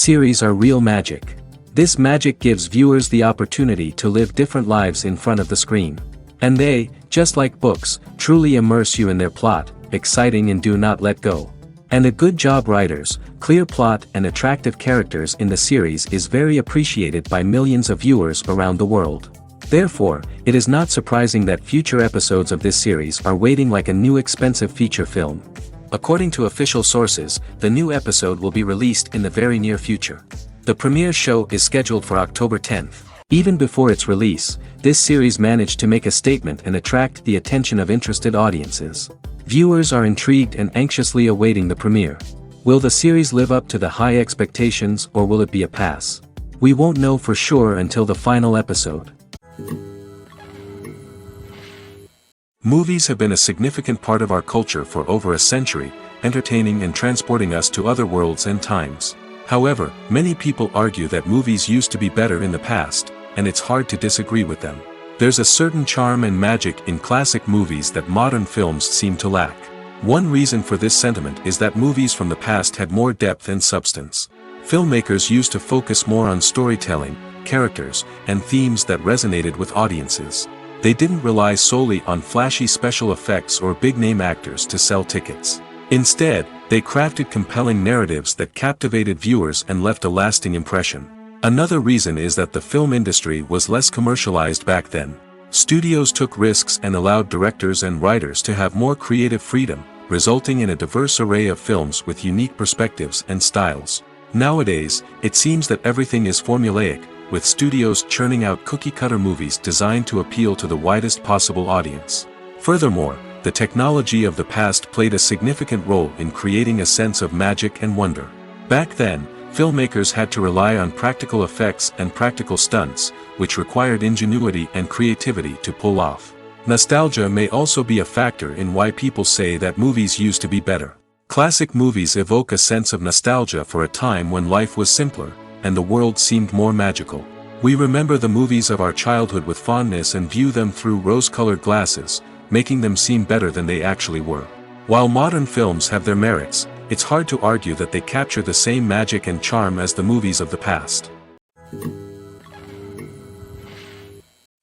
series are real magic. This magic gives viewers the opportunity to live different lives in front of the screen. And they, just like books, truly immerse you in their plot, exciting and do not let go. And a good job writers, clear plot and attractive characters in the series is very appreciated by millions of viewers around the world. Therefore, it is not surprising that future episodes of this series are waiting like a new expensive feature film. According to official sources, the new episode will be released in the very near future. The premiere show is scheduled for October 10th. Even before its release, this series managed to make a statement and attract the attention of interested audiences. Viewers are intrigued and anxiously awaiting the premiere. Will the series live up to the high expectations or will it be a pass? We won't know for sure until the final episode. Movies have been a significant part of our culture for over a century, entertaining and transporting us to other worlds and times. However, many people argue that movies used to be better in the past, and it's hard to disagree with them. There's a certain charm and magic in classic movies that modern films seem to lack. One reason for this sentiment is that movies from the past had more depth and substance. Filmmakers used to focus more on storytelling, characters, and themes that resonated with audiences. They didn't rely solely on flashy special effects or big-name actors to sell tickets. Instead, they crafted compelling narratives that captivated viewers and left a lasting impression. Another reason is that the film industry was less commercialized back then. Studios took risks and allowed directors and writers to have more creative freedom, resulting in a diverse array of films with unique perspectives and styles. Nowadays, it seems that everything is formulaic, with studios churning out cookie-cutter movies designed to appeal to the widest possible audience. Furthermore, the technology of the past played a significant role in creating a sense of magic and wonder. Back then, filmmakers had to rely on practical effects and practical stunts, which required ingenuity and creativity to pull off. Nostalgia may also be a factor in why people say that movies used to be better. Classic movies evoke a sense of nostalgia for a time when life was simpler, and the world seemed more magical. We remember the movies of our childhood with fondness and view them through rose-colored glasses, making them seem better than they actually were. While modern films have their merits, it's hard to argue that they capture the same magic and charm as the movies of the past.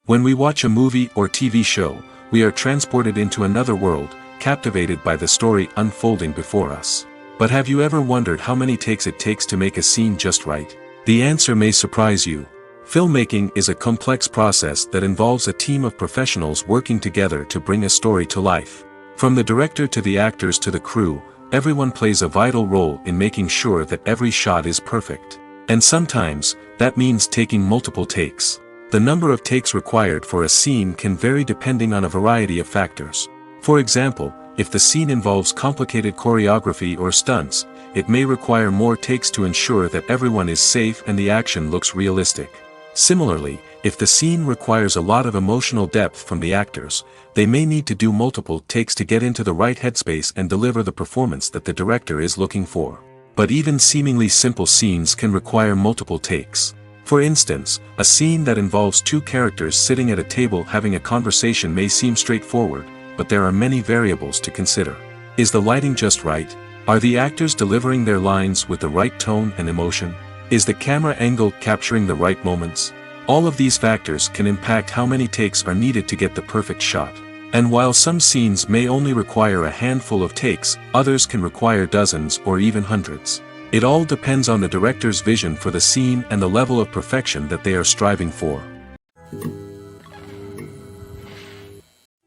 When we watch a movie or TV show, we are transported into another world, captivated by the story unfolding before us. But have you ever wondered how many takes it takes to make a scene just right? The answer may surprise you. Filmmaking is a complex process that involves a team of professionals working together to bring a story to life. From the director to the actors to the crew, everyone plays a vital role in making sure that every shot is perfect. And sometimes, that means taking multiple takes. The number of takes required for a scene can vary depending on a variety of factors. For example, if the scene involves complicated choreography or stunts, it may require more takes to ensure that everyone is safe and the action looks realistic. Similarly, if the scene requires a lot of emotional depth from the actors, they may need to do multiple takes to get into the right headspace and deliver the performance that the director is looking for. But even seemingly simple scenes can require multiple takes. For instance, a scene that involves two characters sitting at a table having a conversation may seem straightforward, but there are many variables to consider. Is the lighting just right? Are the actors delivering their lines with the right tone and emotion? Is the camera angle capturing the right moments? All of these factors can impact how many takes are needed to get the perfect shot. And while some scenes may only require a handful of takes, others can require dozens or even hundreds. It all depends on the director's vision for the scene and the level of perfection that they are striving for.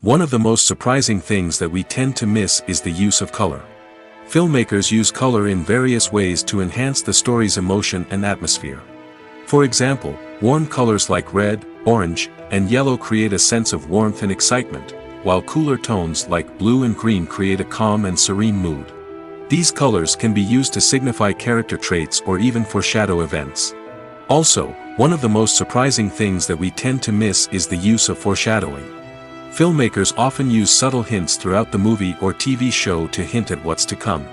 One of the most surprising things that we tend to miss is the use of color. Filmmakers use color in various ways to enhance the story's emotion and atmosphere. For example, warm colors like red, orange, and yellow create a sense of warmth and excitement, while cooler tones like blue and green create a calm and serene mood. These colors can be used to signify character traits or even foreshadow events. Also, one of the most surprising things that we tend to miss is the use of foreshadowing. Filmmakers often use subtle hints throughout the movie or TV show to hint at what's to come.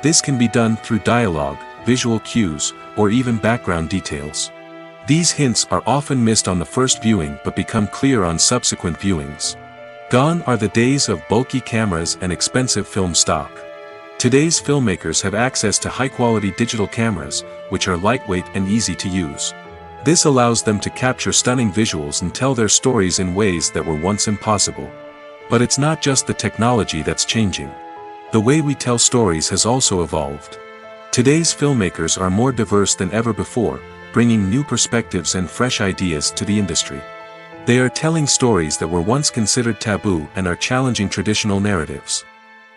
This can be done through dialogue, visual cues, or even background details. These hints are often missed on the first viewing but become clear on subsequent viewings. Gone are the days of bulky cameras and expensive film stock. Today's filmmakers have access to high-quality digital cameras, which are lightweight and easy to use. This allows them to capture stunning visuals and tell their stories in ways that were once impossible. But it's not just the technology that's changing. The way we tell stories has also evolved. Today's filmmakers are more diverse than ever before, bringing new perspectives and fresh ideas to the industry. They are telling stories that were once considered taboo and are challenging traditional narratives.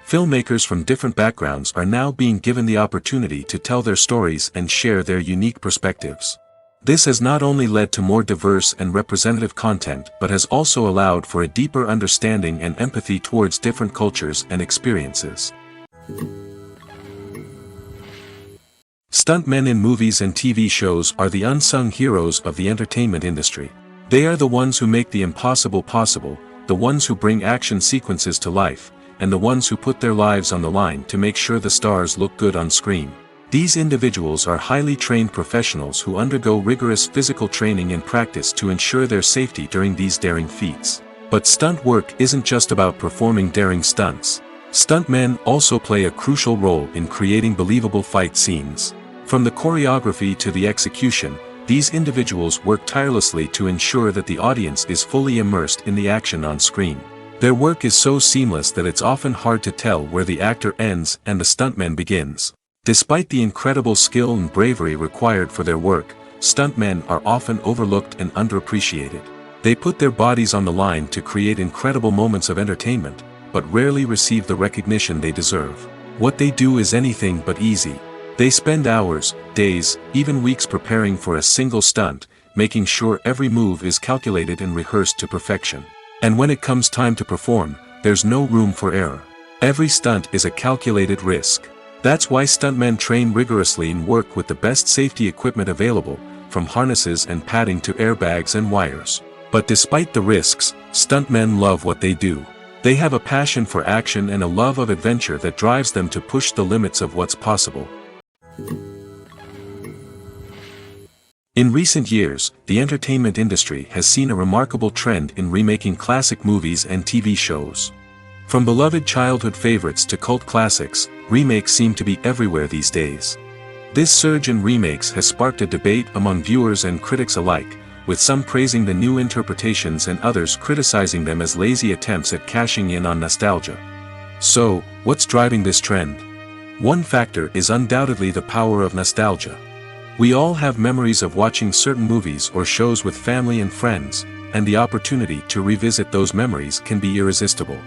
Filmmakers from different backgrounds are now being given the opportunity to tell their stories and share their unique perspectives. This has not only led to more diverse and representative content but has also allowed for a deeper understanding and empathy towards different cultures and experiences. Stuntmen in movies and TV shows are the unsung heroes of the entertainment industry. They are the ones who make the impossible possible, the ones who bring action sequences to life, and the ones who put their lives on the line to make sure the stars look good on screen. These individuals are highly trained professionals who undergo rigorous physical training and practice to ensure their safety during these daring feats. But stunt work isn't just about performing daring stunts. Stuntmen also play a crucial role in creating believable fight scenes. From the choreography to the execution, these individuals work tirelessly to ensure that the audience is fully immersed in the action on screen. Their work is so seamless that it's often hard to tell where the actor ends and the stuntman begins. Despite the incredible skill and bravery required for their work, stuntmen are often overlooked and underappreciated. They put their bodies on the line to create incredible moments of entertainment, but rarely receive the recognition they deserve. What they do is anything but easy. They spend hours, days, even weeks preparing for a single stunt, making sure every move is calculated and rehearsed to perfection. And when it comes time to perform, there's no room for error. Every stunt is a calculated risk. That's why stuntmen train rigorously and work with the best safety equipment available, from harnesses and padding to airbags and wires. But despite the risks, stuntmen love what they do. They have a passion for action and a love of adventure that drives them to push the limits of what's possible. In recent years, the entertainment industry has seen a remarkable trend in remaking classic movies and TV shows. From beloved childhood favorites to cult classics, remakes seem to be everywhere these days. This surge in remakes has sparked a debate among viewers and critics alike, with some praising the new interpretations and others criticizing them as lazy attempts at cashing in on nostalgia. So, what's driving this trend? One factor is undoubtedly the power of nostalgia. We all have memories of watching certain movies or shows with family and friends, and the opportunity to revisit those memories can be irresistible.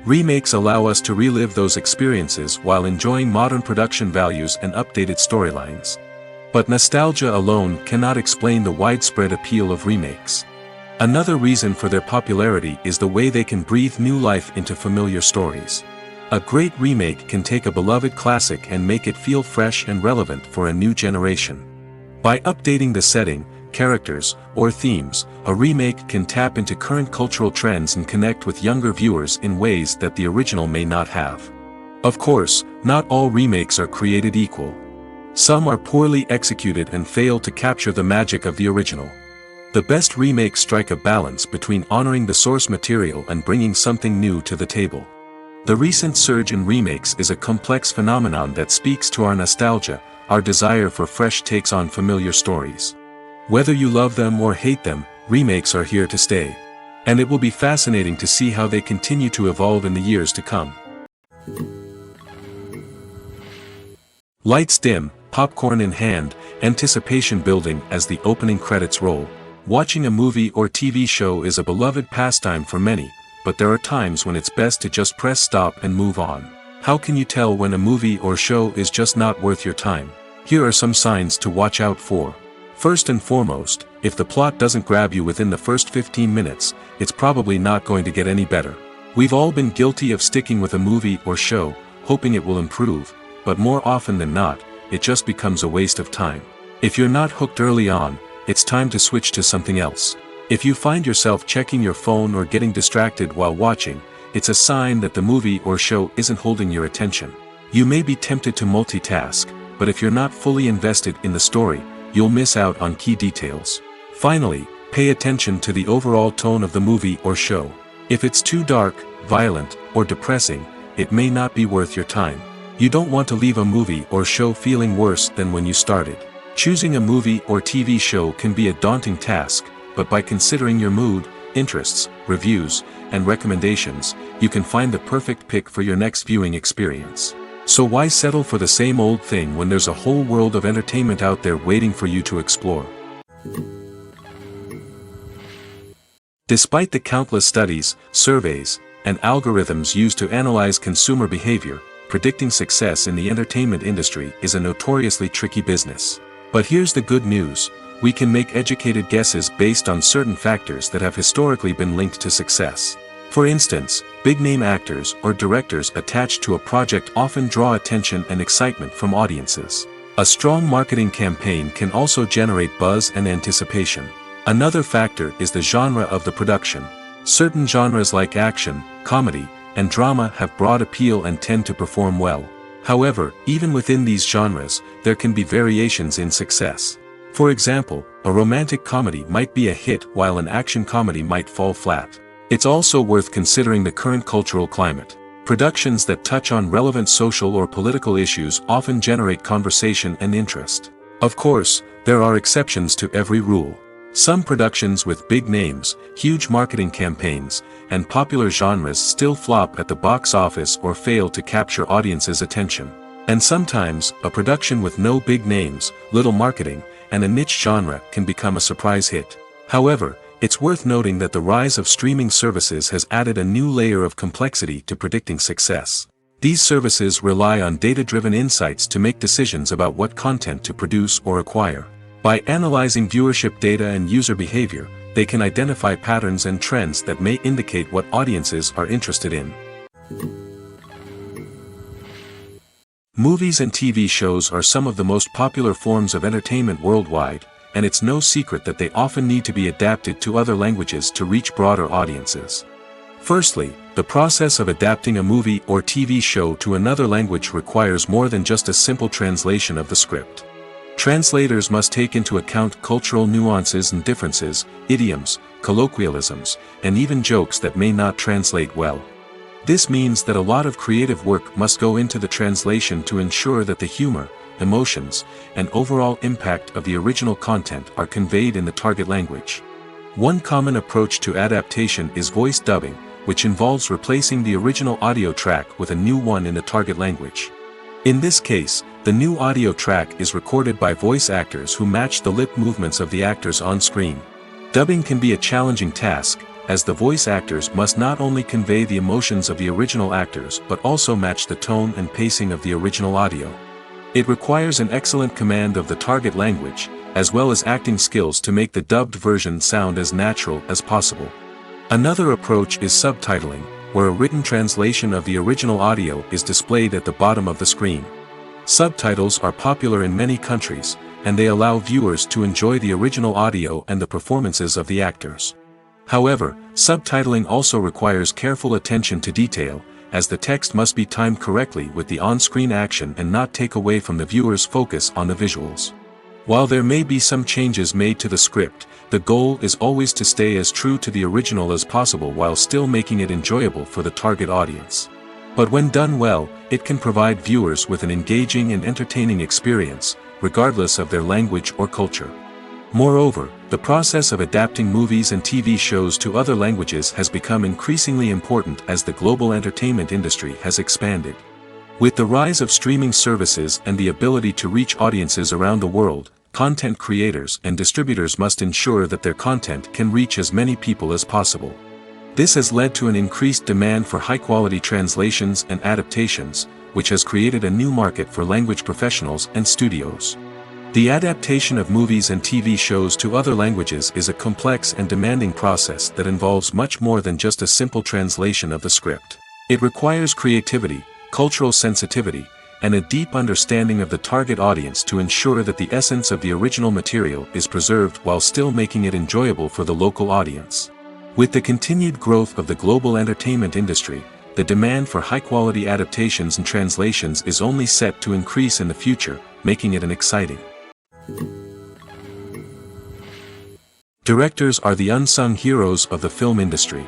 Remakes allow us to relive those experiences while enjoying modern production values and updated storylines. But nostalgia alone cannot explain the widespread appeal of remakes. Another reason for their popularity is the way they can breathe new life into familiar stories. A great remake can take a beloved classic and make it feel fresh and relevant for a new generation. By updating the setting, characters, or themes, a remake can tap into current cultural trends and connect with younger viewers in ways that the original may not have. Of course, not all remakes are created equal. Some are poorly executed and fail to capture the magic of the original. The best remakes strike a balance between honoring the source material and bringing something new to the table. The recent surge in remakes is a complex phenomenon that speaks to our nostalgia, our desire for fresh takes on familiar stories. Whether you love them or hate them, remakes are here to stay. And it will be fascinating to see how they continue to evolve in the years to come. Lights dim, popcorn in hand, anticipation building as the opening credits roll. Watching a movie or TV show is a beloved pastime for many, but there are times when it's best to just press stop and move on. How can you tell when a movie or show is just not worth your time? Here are some signs to watch out for. First and foremost, if the plot doesn't grab you within the first 15 minutes, it's probably not going to get any better. We've all been guilty of sticking with a movie or show, hoping it will improve, but more often than not, it just becomes a waste of time. If you're not hooked early on, it's time to switch to something else. If you find yourself checking your phone or getting distracted while watching, it's a sign that the movie or show isn't holding your attention. You may be tempted to multitask, but if you're not fully invested in the story, you'll miss out on key details. Finally, pay attention to the overall tone of the movie or show. If it's too dark, violent, or depressing, it may not be worth your time. You don't want to leave a movie or show feeling worse than when you started. Choosing a movie or TV show can be a daunting task, but by considering your mood, interests, reviews, and recommendations, you can find the perfect pick for your next viewing experience. So why settle for the same old thing when there's a whole world of entertainment out there waiting for you to explore? Despite the countless studies, surveys, and algorithms used to analyze consumer behavior, predicting success in the entertainment industry is a notoriously tricky business. But here's the good news: we can make educated guesses based on certain factors that have historically been linked to success. For instance, big-name actors or directors attached to a project often draw attention and excitement from audiences. A strong marketing campaign can also generate buzz and anticipation. Another factor is the genre of the production. Certain genres like action, comedy, and drama have broad appeal and tend to perform well. However, even within these genres, there can be variations in success. For example, a romantic comedy might be a hit while an action comedy might fall flat. It's also worth considering the current cultural climate. Productions that touch on relevant social or political issues often generate conversation and interest. Of course, there are exceptions to every rule. Some productions with big names, huge marketing campaigns, and popular genres still flop at the box office or fail to capture audiences' attention. And sometimes, a production with no big names, little marketing, and a niche genre can become a surprise hit. However, it's worth noting that the rise of streaming services has added a new layer of complexity to predicting success. These services rely on data-driven insights to make decisions about what content to produce or acquire. By analyzing viewership data and user behavior, they can identify patterns and trends that may indicate what audiences are interested in. Movies and TV shows are some of the most popular forms of entertainment worldwide, and it's no secret that they often need to be adapted to other languages to reach broader audiences. Firstly, the process of adapting a movie or TV show to another language requires more than just a simple translation of the script. Translators must take into account cultural nuances and differences, idioms, colloquialisms, and even jokes that may not translate well. This means that a lot of creative work must go into the translation to ensure that the humor, emotions, and overall impact of the original content are conveyed in the target language. One common approach to adaptation is voice dubbing, which involves replacing the original audio track with a new one in the target language. In this case, the new audio track is recorded by voice actors who match the lip movements of the actors on screen. Dubbing can be a challenging task, as the voice actors must not only convey the emotions of the original actors but also match the tone and pacing of the original audio. It requires an excellent command of the target language, as well as acting skills to make the dubbed version sound as natural as possible. Another approach is subtitling, where a written translation of the original audio is displayed at the bottom of the screen. Subtitles are popular in many countries, and they allow viewers to enjoy the original audio and the performances of the actors. However, subtitling also requires careful attention to detail, as the text must be timed correctly with the on-screen action and not take away from the viewer's focus on the visuals. While there may be some changes made to the script, the goal is always to stay as true to the original as possible while still making it enjoyable for the target audience. But when done well, it can provide viewers with an engaging and entertaining experience, regardless of their language or culture. Moreover, the process of adapting movies and TV shows to other languages has become increasingly important as the global entertainment industry has expanded. With the rise of streaming services and the ability to reach audiences around the world, content creators and distributors must ensure that their content can reach as many people as possible. This has led to an increased demand for high-quality translations and adaptations, which has created a new market for language professionals and studios. The adaptation of movies and TV shows to other languages is a complex and demanding process that involves much more than just a simple translation of the script. It requires creativity, cultural sensitivity, and a deep understanding of the target audience to ensure that the essence of the original material is preserved while still making it enjoyable for the local audience. With the continued growth of the global entertainment industry, the demand for high-quality adaptations and translations is only set to increase in the future, making it an exciting. Directors are the unsung heroes of the film industry.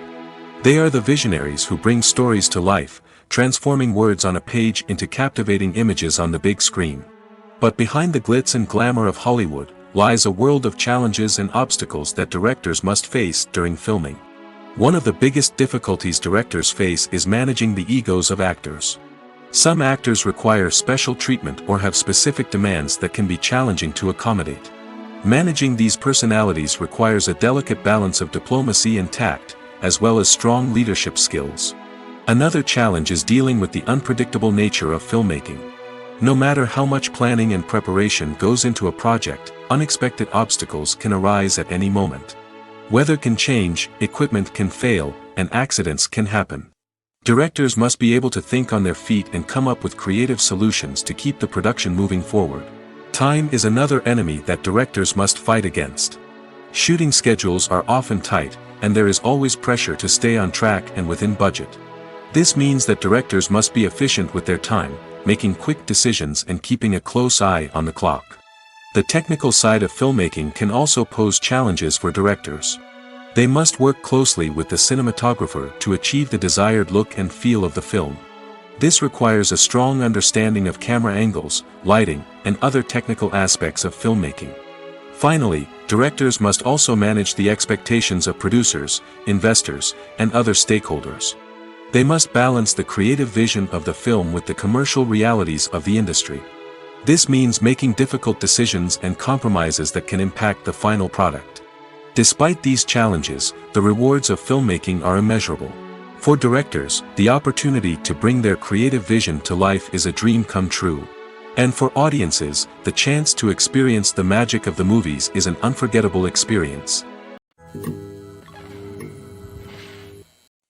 They are the visionaries who bring stories to life, transforming words on a page into captivating images on the big screen. But behind the glitz and glamour of Hollywood, lies a world of challenges and obstacles that directors must face during filming. One of the biggest difficulties directors face is managing the egos of actors. Some actors require special treatment or have specific demands that can be challenging to accommodate. Managing these personalities requires a delicate balance of diplomacy and tact, as well as strong leadership skills. Another challenge is dealing with the unpredictable nature of filmmaking. No matter how much planning and preparation goes into a project, unexpected obstacles can arise at any moment. Weather can change, equipment can fail, and accidents can happen. Directors must be able to think on their feet and come up with creative solutions to keep the production moving forward. Time is another enemy that directors must fight against. Shooting schedules are often tight, and there is always pressure to stay on track and within budget. This means that directors must be efficient with their time, making quick decisions and keeping a close eye on the clock. The technical side of filmmaking can also pose challenges for directors. They must work closely with the cinematographer to achieve the desired look and feel of the film. This requires a strong understanding of camera angles, lighting, and other technical aspects of filmmaking. Finally, directors must also manage the expectations of producers, investors, and other stakeholders. They must balance the creative vision of the film with the commercial realities of the industry. This means making difficult decisions and compromises that can impact the final product. Despite these challenges, the rewards of filmmaking are immeasurable. For directors, the opportunity to bring their creative vision to life is a dream come true. And for audiences, the chance to experience the magic of the movies is an unforgettable experience.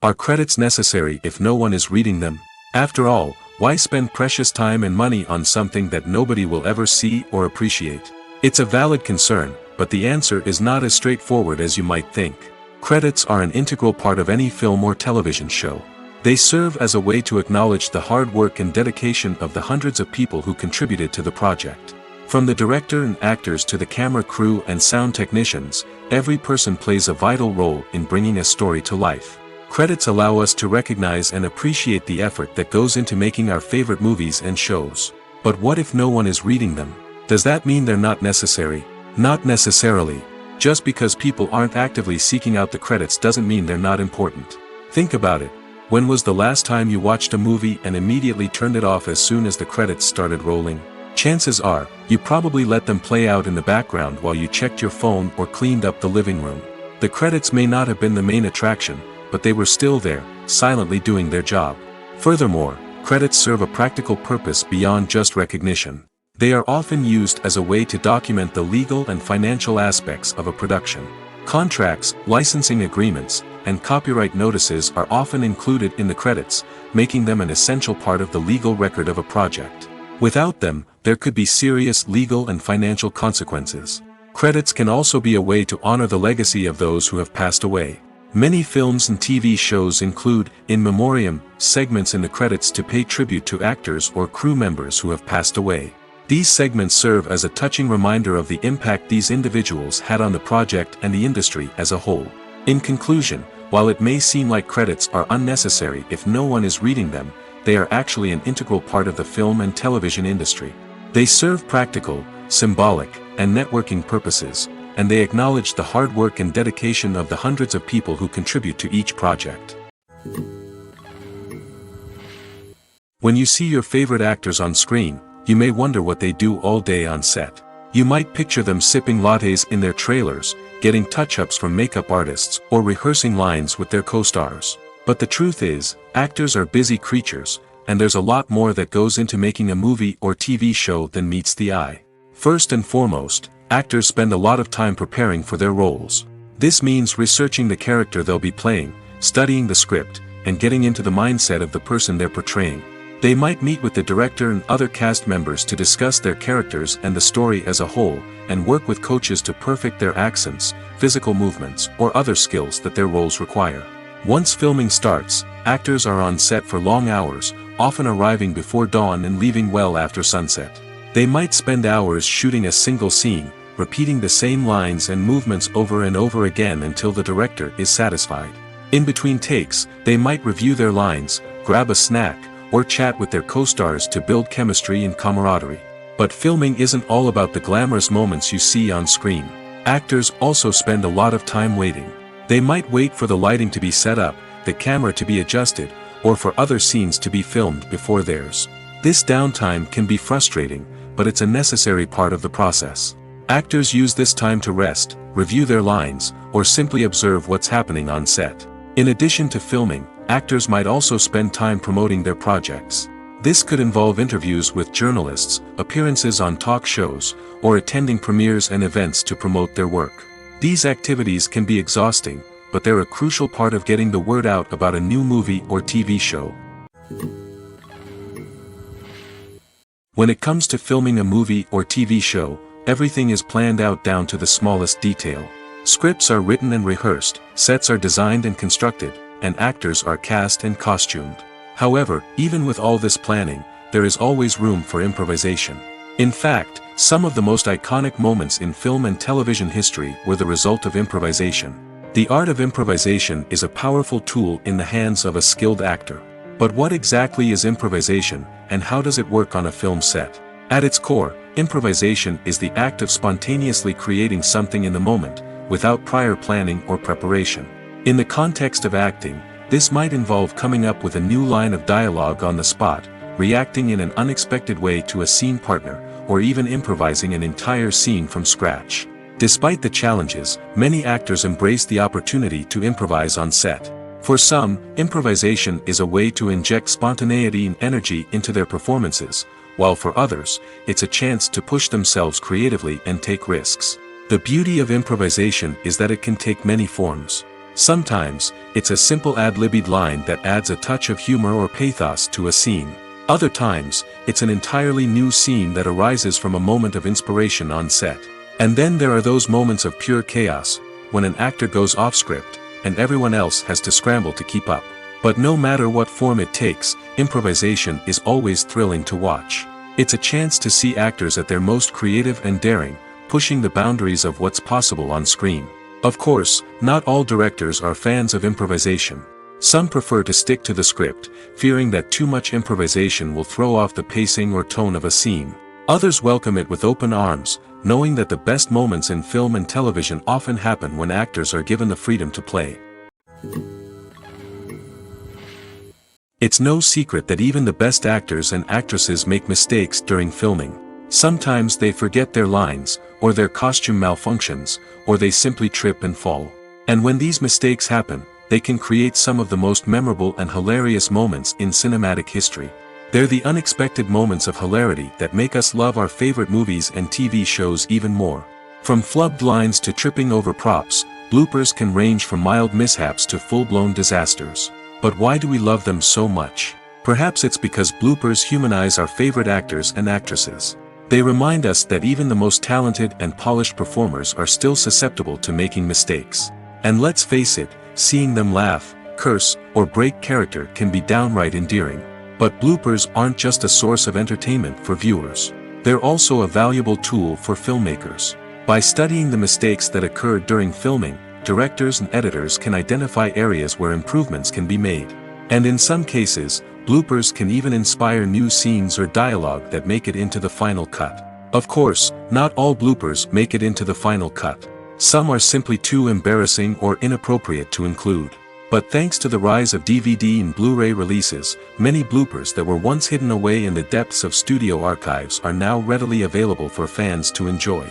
Are credits necessary if no one is reading them? After all, why spend precious time and money on something that nobody will ever see or appreciate? It's a valid concern, but the answer is not as straightforward as you might think. Credits are an integral part of any film or television show. They serve as a way to acknowledge the hard work and dedication of the hundreds of people who contributed to the project. From the director and actors to the camera crew and sound technicians, every person plays a vital role in bringing a story to life. Credits allow us to recognize and appreciate the effort that goes into making our favorite movies and shows. But what if no one is reading them? Does that mean they're not necessary? Not necessarily. Just because people aren't actively seeking out the credits doesn't mean they're not important. Think about it. When was the last time you watched a movie and immediately turned it off as soon as the credits started rolling? Chances are, you probably let them play out in the background while you checked your phone or cleaned up the living room. The credits may not have been the main attraction, but they were still there, silently doing their job. Furthermore, credits serve a practical purpose beyond just recognition. They are often used as a way to document the legal and financial aspects of a production. Contracts, licensing agreements, and copyright notices are often included in the credits, making them an essential part of the legal record of a project. Without them, there could be serious legal and financial consequences. Credits can also be a way to honor the legacy of those who have passed away. Many films and TV shows include, in memoriam, segments in the credits to pay tribute to actors or crew members who have passed away. These segments serve as a touching reminder of the impact these individuals had on the project and the industry as a whole. In conclusion, while it may seem like credits are unnecessary if no one is reading them, they are actually an integral part of the film and television industry. They serve practical, symbolic, and networking purposes, and they acknowledge the hard work and dedication of the hundreds of people who contribute to each project. When you see your favorite actors on screen, you may wonder what they do all day on set. You might picture them sipping lattes in their trailers, getting touch-ups from makeup artists, or rehearsing lines with their co-stars. But the truth is, actors are busy creatures, and there's a lot more that goes into making a movie or TV show than meets the eye. First and foremost, actors spend a lot of time preparing for their roles. This means researching the character they'll be playing, studying the script, and getting into the mindset of the person they're portraying. They might meet with the director and other cast members to discuss their characters and the story as a whole, and work with coaches to perfect their accents, physical movements, or other skills that their roles require. Once filming starts, actors are on set for long hours, often arriving before dawn and leaving well after sunset. They might spend hours shooting a single scene, repeating the same lines and movements over and over again until the director is satisfied. In between takes, they might review their lines, grab a snack, or chat with their co-stars to build chemistry and camaraderie. But filming isn't all about the glamorous moments you see on screen. Actors also spend a lot of time waiting. They might wait for the lighting to be set up, the camera to be adjusted, or for other scenes to be filmed before theirs. This downtime can be frustrating, but it's a necessary part of the process. Actors use this time to rest, review their lines, or simply observe what's happening on set. In addition to filming, actors might also spend time promoting their projects. This could involve interviews with journalists, appearances on talk shows, or attending premieres and events to promote their work. These activities can be exhausting, but they're a crucial part of getting the word out about a new movie or TV show. When it comes to filming a movie or TV show, everything is planned out down to the smallest detail. Scripts are written and rehearsed, sets are designed and constructed, and actors are cast and costumed. However, even with all this planning, there is always room for improvisation. In fact, some of the most iconic moments in film and television history were the result of improvisation. The art of improvisation is a powerful tool in the hands of a skilled actor. But what exactly is improvisation, and how does it work on a film set? At its core, improvisation is the act of spontaneously creating something in the moment, without prior planning or preparation. In the context of acting, this might involve coming up with a new line of dialogue on the spot, reacting in an unexpected way to a scene partner, or even improvising an entire scene from scratch. Despite the challenges, many actors embrace the opportunity to improvise on set. For some, improvisation is a way to inject spontaneity and energy into their performances, while for others, it's a chance to push themselves creatively and take risks. The beauty of improvisation is that it can take many forms. Sometimes, it's a simple ad-libbed line that adds a touch of humor or pathos to a scene. Other times, it's an entirely new scene that arises from a moment of inspiration on set. And then there are those moments of pure chaos, when an actor goes off script, and everyone else has to scramble to keep up. But no matter what form it takes, improvisation is always thrilling to watch. It's a chance to see actors at their most creative and daring, pushing the boundaries of what's possible on screen. Of course, not all directors are fans of improvisation. Some prefer to stick to the script, fearing that too much improvisation will throw off the pacing or tone of a scene. Others welcome it with open arms, knowing that the best moments in film and television often happen when actors are given the freedom to play. It's no secret that even the best actors and actresses make mistakes during filming. Sometimes they forget their lines, or their costume malfunctions, or they simply trip and fall. And when these mistakes happen, they can create some of the most memorable and hilarious moments in cinematic history. They're the unexpected moments of hilarity that make us love our favorite movies and TV shows even more. From flubbed lines to tripping over props, bloopers can range from mild mishaps to full-blown disasters. But why do we love them so much? Perhaps it's because bloopers humanize our favorite actors and actresses. They remind us that even the most talented and polished performers are still susceptible to making mistakes. And let's face it, seeing them laugh, curse, or break character can be downright endearing. But bloopers aren't just a source of entertainment for viewers. They're also a valuable tool for filmmakers. By studying the mistakes that occurred during filming, directors and editors can identify areas where improvements can be made. And in some cases, bloopers can even inspire new scenes or dialogue that make it into the final cut. Of course, not all bloopers make it into the final cut. Some are simply too embarrassing or inappropriate to include. But thanks to the rise of DVD and Blu-ray releases, many bloopers that were once hidden away in the depths of studio archives are now readily available for fans to enjoy.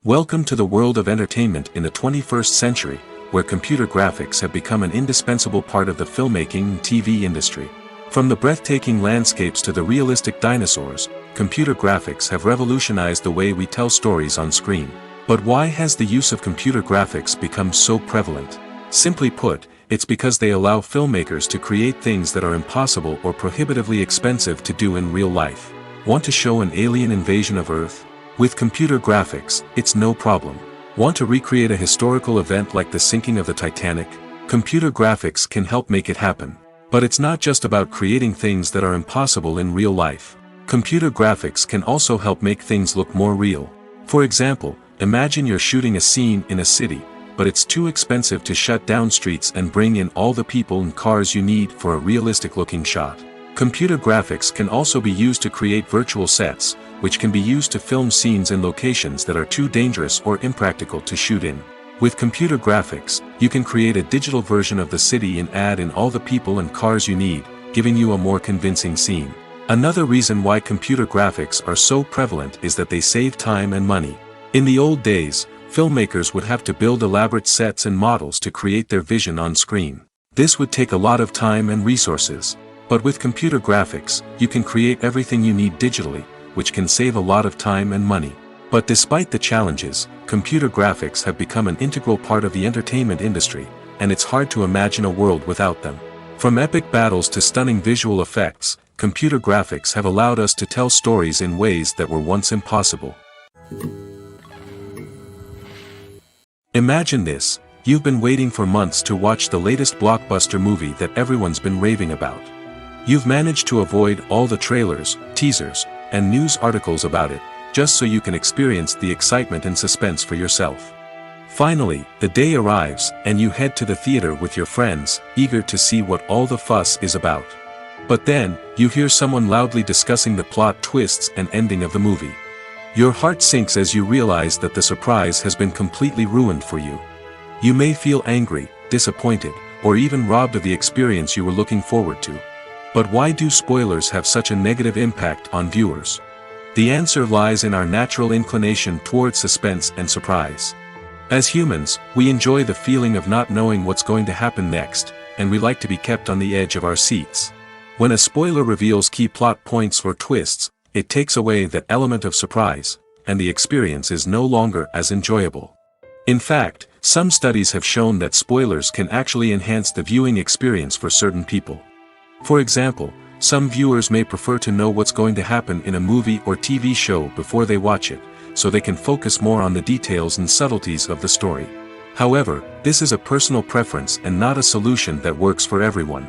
Welcome to the world of entertainment in the 21st century, where computer graphics have become an indispensable part of the filmmaking and TV industry. From the breathtaking landscapes to the realistic dinosaurs, computer graphics have revolutionized the way we tell stories on screen. But why has the use of computer graphics become so prevalent? Simply put, it's because they allow filmmakers to create things that are impossible or prohibitively expensive to do in real life. Want to show an alien invasion of Earth? With computer graphics, it's no problem. Want to recreate a historical event like the sinking of the Titanic? Computer graphics can help make it happen. But it's not just about creating things that are impossible in real life. Computer graphics can also help make things look more real. For example, imagine you're shooting a scene in a city, but it's too expensive to shut down streets and bring in all the people and cars you need for a realistic-looking shot. Computer graphics can also be used to create virtual sets, which can be used to film scenes in locations that are too dangerous or impractical to shoot in. With computer graphics, you can create a digital version of the city and add in all the people and cars you need, giving you a more convincing scene. Another reason why computer graphics are so prevalent is that they save time and money. In the old days, filmmakers would have to build elaborate sets and models to create their vision on screen. This would take a lot of time and resources. But with computer graphics, you can create everything you need digitally, which can save a lot of time and money. But despite the challenges, computer graphics have become an integral part of the entertainment industry, and it's hard to imagine a world without them. From epic battles to stunning visual effects, computer graphics have allowed us to tell stories in ways that were once impossible. Imagine this: you've been waiting for months to watch the latest blockbuster movie that everyone's been raving about. You've managed to avoid all the trailers, teasers, and news articles about it, just so you can experience the excitement and suspense for yourself. Finally, the day arrives, and you head to the theater with your friends, eager to see what all the fuss is about. But then, you hear someone loudly discussing the plot twists and ending of the movie. Your heart sinks as you realize that the surprise has been completely ruined for you. You may feel angry, disappointed, or even robbed of the experience you were looking forward to. But why do spoilers have such a negative impact on viewers? The answer lies in our natural inclination towards suspense and surprise. As humans, we enjoy the feeling of not knowing what's going to happen next, and we like to be kept on the edge of our seats. When a spoiler reveals key plot points or twists, it takes away that element of surprise, and the experience is no longer as enjoyable. In fact, some studies have shown that spoilers can actually enhance the viewing experience for certain people. For example, some viewers may prefer to know what's going to happen in a movie or TV show before they watch it, so they can focus more on the details and subtleties of the story. However, this is a personal preference and not a solution that works for everyone.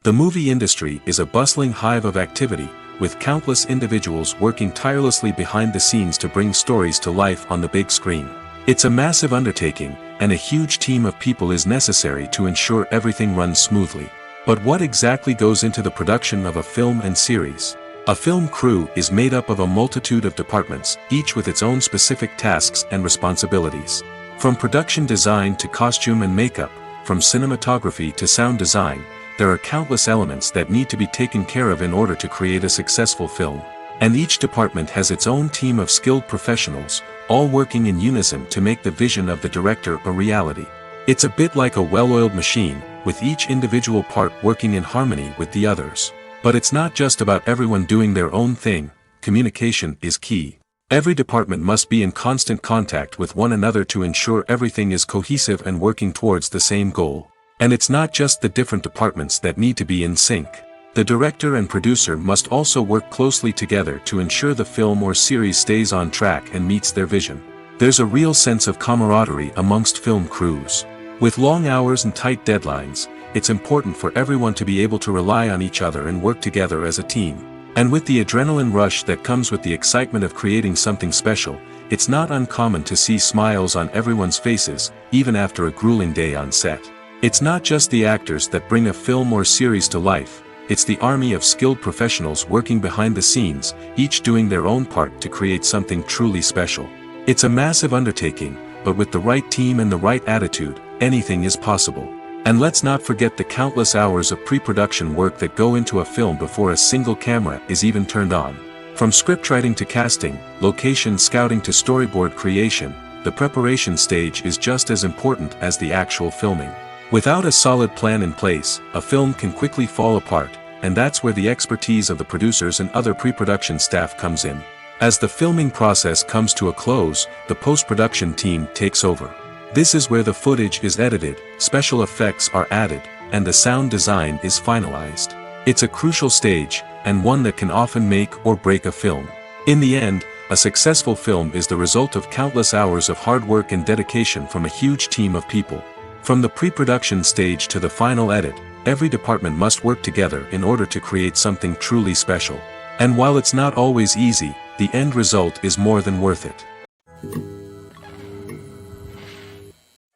The movie industry is a bustling hive of activity, with countless individuals working tirelessly behind the scenes to bring stories to life on the big screen. It's a massive undertaking, and a huge team of people is necessary to ensure everything runs smoothly. But what exactly goes into the production of a film and series? A film crew is made up of a multitude of departments, each with its own specific tasks and responsibilities. From production design to costume and makeup, from cinematography to sound design, there are countless elements that need to be taken care of in order to create a successful film. And each department has its own team of skilled professionals, all working in unison to make the vision of the director a reality. It's a bit like a well-oiled machine, with each individual part working in harmony with the others. But it's not just about everyone doing their own thing. Communication is key. Every department must be in constant contact with one another to ensure everything is cohesive and working towards the same goal. And it's not just the different departments that need to be in sync. The director and producer must also work closely together to ensure the film or series stays on track and meets their vision. There's a real sense of camaraderie amongst film crews. With long hours and tight deadlines, it's important for everyone to be able to rely on each other and work together as a team. And with the adrenaline rush that comes with the excitement of creating something special, it's not uncommon to see smiles on everyone's faces, even after a grueling day on set. It's not just the actors that bring a film or series to life. It's the army of skilled professionals working behind the scenes, each doing their own part to create something truly special. It's a massive undertaking, but with the right team and the right attitude, anything is possible. And let's not forget the countless hours of pre-production work that go into a film before a single camera is even turned on. From scriptwriting to casting, location scouting to storyboard creation, the preparation stage is just as important as the actual filming. Without a solid plan in place, a film can quickly fall apart, and that's where the expertise of the producers and other pre-production staff comes in. As the filming process comes to a close, the post-production team takes over. This is where the footage is edited, special effects are added, and the sound design is finalized. It's a crucial stage, and one that can often make or break a film. In the end, a successful film is the result of countless hours of hard work and dedication from a huge team of people. From the pre-production stage to the final edit, every department must work together in order to create something truly special. And while it's not always easy, the end result is more than worth it.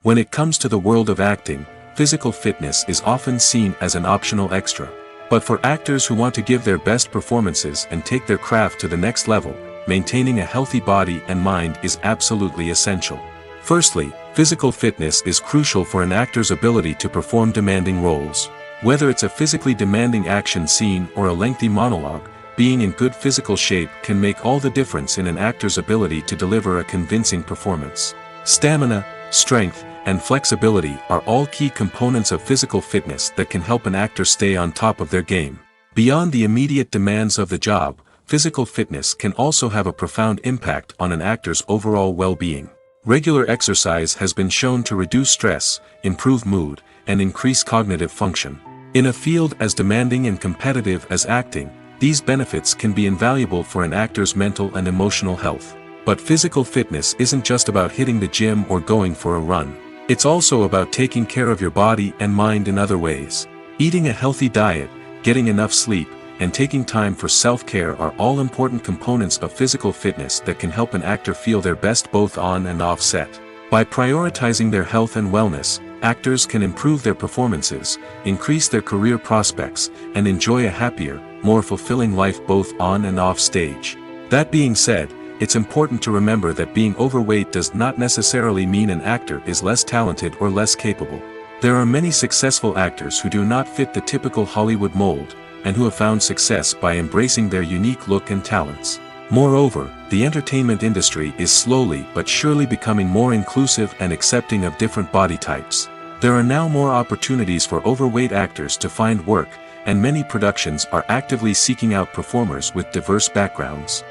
When it comes to the world of acting, physical fitness is often seen as an optional extra. But for actors who want to give their best performances and take their craft to the next level, maintaining a healthy body and mind is absolutely essential. Firstly, physical fitness is crucial for an actor's ability to perform demanding roles. Whether it's a physically demanding action scene or a lengthy monologue, being in good physical shape can make all the difference in an actor's ability to deliver a convincing performance. Stamina, strength, and flexibility are all key components of physical fitness that can help an actor stay on top of their game. Beyond the immediate demands of the job, physical fitness can also have a profound impact on an actor's overall well-being. Regular exercise has been shown to reduce stress, improve mood, and increase cognitive function. In a field as demanding and competitive as acting, these benefits can be invaluable for an actor's mental and emotional health. But physical fitness isn't just about hitting the gym or going for a run. It's also about taking care of your body and mind in other ways. Eating a healthy diet, getting enough sleep, and taking time for self-care are all important components of physical fitness that can help an actor feel their best both on and off set. By prioritizing their health and wellness, actors can improve their performances, increase their career prospects, and enjoy a happier, more fulfilling life both on and off stage. That being said, it's important to remember that being overweight does not necessarily mean an actor is less talented or less capable. There are many successful actors who do not fit the typical Hollywood mold, and who have found success by embracing their unique look and talents. Moreover, the entertainment industry is slowly but surely becoming more inclusive and accepting of different body types. There are now more opportunities for overweight actors to find work, and many productions are actively seeking out performers with diverse backgrounds.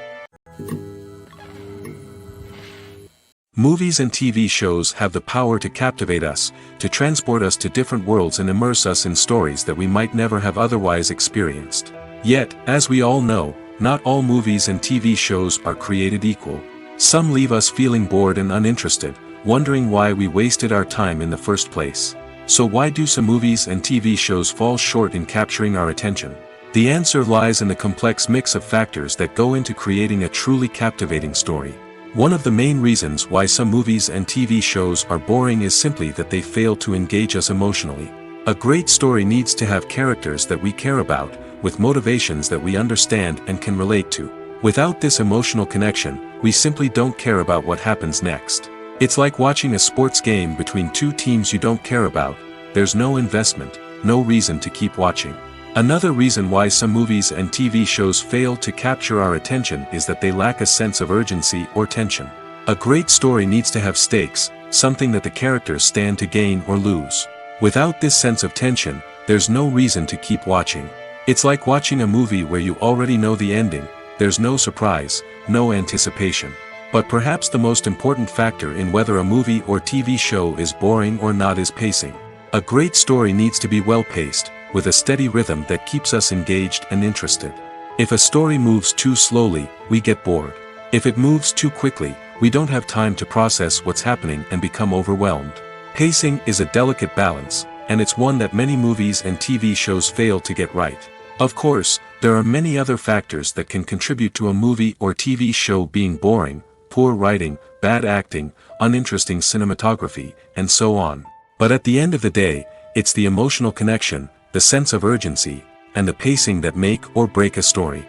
Movies and TV shows have the power to captivate us, to transport us to different worlds and immerse us in stories that we might never have otherwise experienced. Yet, as we all know, not all movies and TV shows are created equal. Some leave us feeling bored and uninterested, wondering why we wasted our time in the first place. So why do some movies and TV shows fall short in capturing our attention? The answer lies in the complex mix of factors that go into creating a truly captivating story. One of the main reasons why some movies and TV shows are boring is simply that they fail to engage us emotionally. A great story needs to have characters that we care about, with motivations that we understand and can relate to. Without this emotional connection, we simply don't care about what happens next. It's like watching a sports game between two teams you don't care about. There's no investment, no reason to keep watching. Another reason why some movies and TV shows fail to capture our attention is that they lack a sense of urgency or tension. A great story needs to have stakes, something that the characters stand to gain or lose. Without this sense of tension, there's no reason to keep watching. It's like watching a movie where you already know the ending. There's no surprise, no anticipation. But perhaps the most important factor in whether a movie or TV show is boring or not is pacing. A great story needs to be well-paced, with a steady rhythm that keeps us engaged and interested. If a story moves too slowly, we get bored. If it moves too quickly, we don't have time to process what's happening and become overwhelmed. Pacing is a delicate balance, and it's one that many movies and TV shows fail to get right. Of course, there are many other factors that can contribute to a movie or TV show being boring: poor writing, bad acting, uninteresting cinematography, and so on. But at the end of the day, it's the emotional connection, the sense of urgency, and the pacing that make or break a story.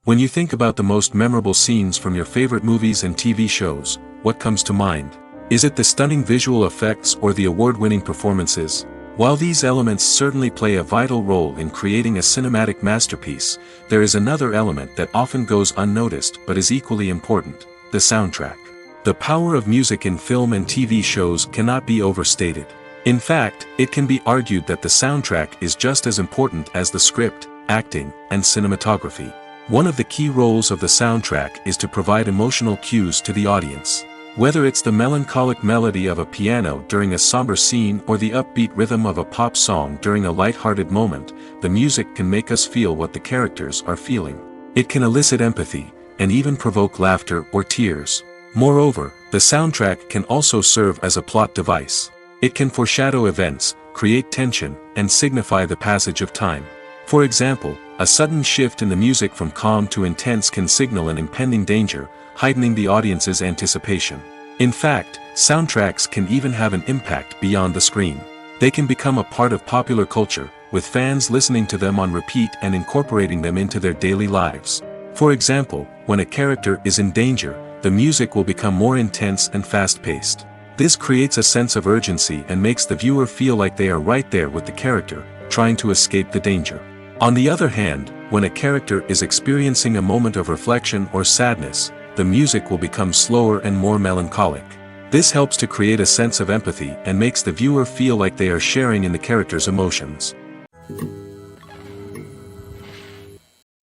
When you think about the most memorable scenes from your favorite movies and TV shows, what comes to mind? Is it the stunning visual effects or the award-winning performances? While these elements certainly play a vital role in creating a cinematic masterpiece, there is another element that often goes unnoticed but is equally important: the soundtrack. The power of music in film and TV shows cannot be overstated. In fact, it can be argued that the soundtrack is just as important as the script, acting, and cinematography. One of the key roles of the soundtrack is to provide emotional cues to the audience. Whether it's the melancholic melody of a piano during a somber scene or the upbeat rhythm of a pop song during a light-hearted moment, the music can make us feel what the characters are feeling. It can elicit empathy, and even provoke laughter or tears. Moreover, the soundtrack can also serve as a plot device. It can foreshadow events, create tension, and signify the passage of time. For example, A sudden shift in the music from calm to intense can signal an impending danger, heightening the audience's anticipation. In fact, soundtracks can even have an impact beyond the screen. They can become a part of popular culture, with fans listening to them on repeat and incorporating them into their daily lives. For example, when a character is in danger, the music will become more intense and fast-paced. This creates a sense of urgency and makes the viewer feel like they are right there with the character, trying to escape the danger. On the other hand, when a character is experiencing a moment of reflection or sadness, the music will become slower and more melancholic. This helps to create a sense of empathy and makes the viewer feel like they are sharing in the character's emotions.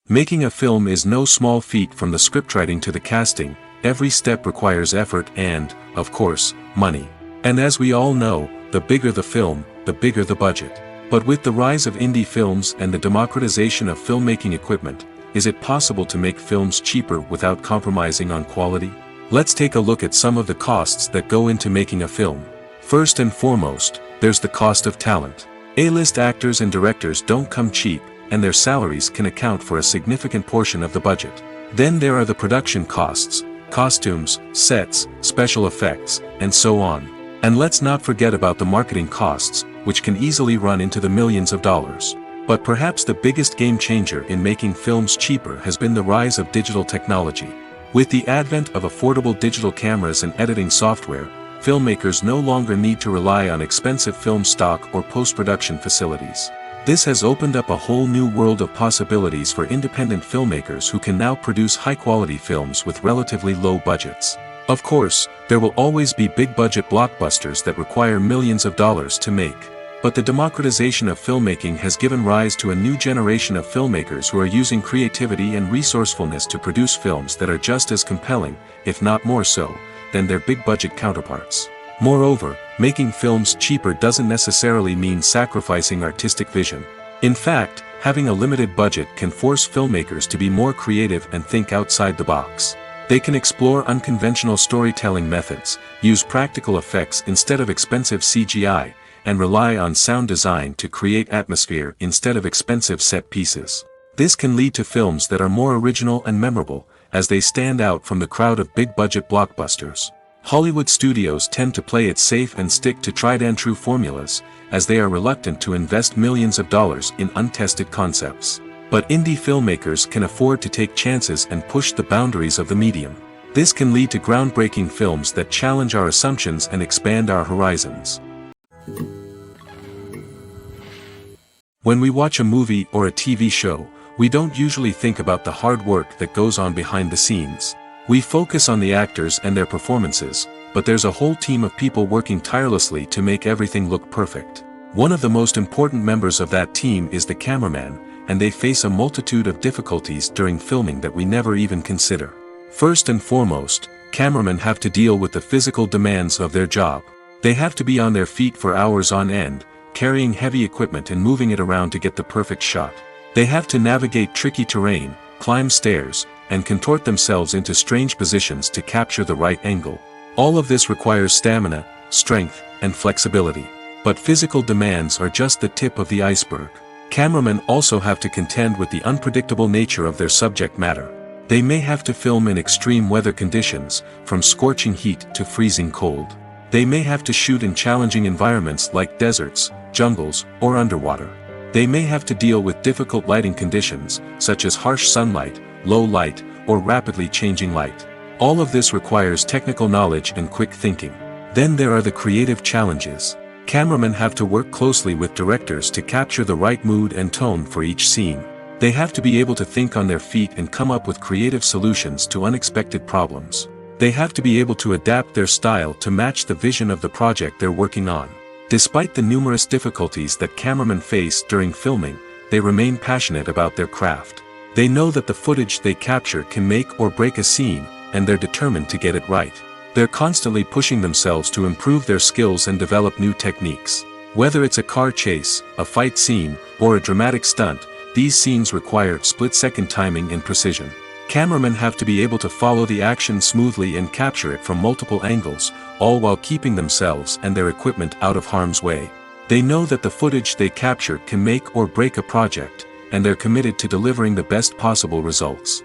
Making a film is no small feat. From the scriptwriting to the casting. Every step requires effort and, of course, money. And as we all know, the bigger the film, the bigger the budget. But with the rise of indie films and the democratization of filmmaking equipment, is it possible to make films cheaper without compromising on quality? Let's take a look at some of the costs that go into making a film. First and foremost, there's the cost of talent. A-list actors and directors don't come cheap, and their salaries can account for a significant portion of the budget. Then there are the production costs, costumes, sets, special effects, and so on. And let's not forget about the marketing costs, which can easily run into the millions of dollars. But perhaps the biggest game changer in making films cheaper has been the rise of digital technology. With the advent of affordable digital cameras and editing software, filmmakers no longer need to rely on expensive film stock or post-production facilities. This has opened up a whole new world of possibilities for independent filmmakers who can now produce high-quality films with relatively low budgets. Of course, there will always be big-budget blockbusters that require millions of dollars to make. But the democratization of filmmaking has given rise to a new generation of filmmakers who are using creativity and resourcefulness to produce films that are just as compelling, if not more so, than their big-budget counterparts. Moreover, making films cheaper doesn't necessarily mean sacrificing artistic vision. In fact, having a limited budget can force filmmakers to be more creative and think outside the box. They can explore unconventional storytelling methods, use practical effects instead of expensive CGI, and rely on sound design to create atmosphere instead of expensive set pieces. This can lead to films that are more original and memorable, as they stand out from the crowd of big-budget blockbusters. Hollywood studios tend to play it safe and stick to tried-and-true formulas, as they are reluctant to invest millions of dollars in untested concepts. But indie filmmakers can afford to take chances and push the boundaries of the medium. This can lead to groundbreaking films that challenge our assumptions and expand our horizons. When we watch a movie or a TV show, we don't usually think about the hard work that goes on behind the scenes. We focus on the actors and their performances, but there's a whole team of people working tirelessly to make everything look perfect. One of the most important members of that team is the cameraman, and they face a multitude of difficulties during filming that we never even consider. First and foremost, cameramen have to deal with the physical demands of their job. They have to be on their feet for hours on end, carrying heavy equipment and moving it around to get the perfect shot. They have to navigate tricky terrain, climb stairs, and contort themselves into strange positions to capture the right angle. All of this requires stamina, strength, and flexibility. But physical demands are just the tip of the iceberg. Cameramen also have to contend with the unpredictable nature of their subject matter. They may have to film in extreme weather conditions, from scorching heat to freezing cold. They may have to shoot in challenging environments like deserts, jungles, or underwater. They may have to deal with difficult lighting conditions, such as harsh sunlight, low light, or rapidly changing light. All of this requires technical knowledge and quick thinking. Then there are the creative challenges. Cameramen have to work closely with directors to capture the right mood and tone for each scene. They have to be able to think on their feet and come up with creative solutions to unexpected problems. They have to be able to adapt their style to match the vision of the project they're working on. Despite the numerous difficulties that cameramen face during filming, they remain passionate about their craft. They know that the footage they capture can make or break a scene, and they're determined to get it right. They're constantly pushing themselves to improve their skills and develop new techniques. Whether it's a car chase, a fight scene, or a dramatic stunt, these scenes require split-second timing and precision. Cameramen have to be able to follow the action smoothly and capture it from multiple angles, all while keeping themselves and their equipment out of harm's way. They know that the footage they capture can make or break a project, and they're committed to delivering the best possible results.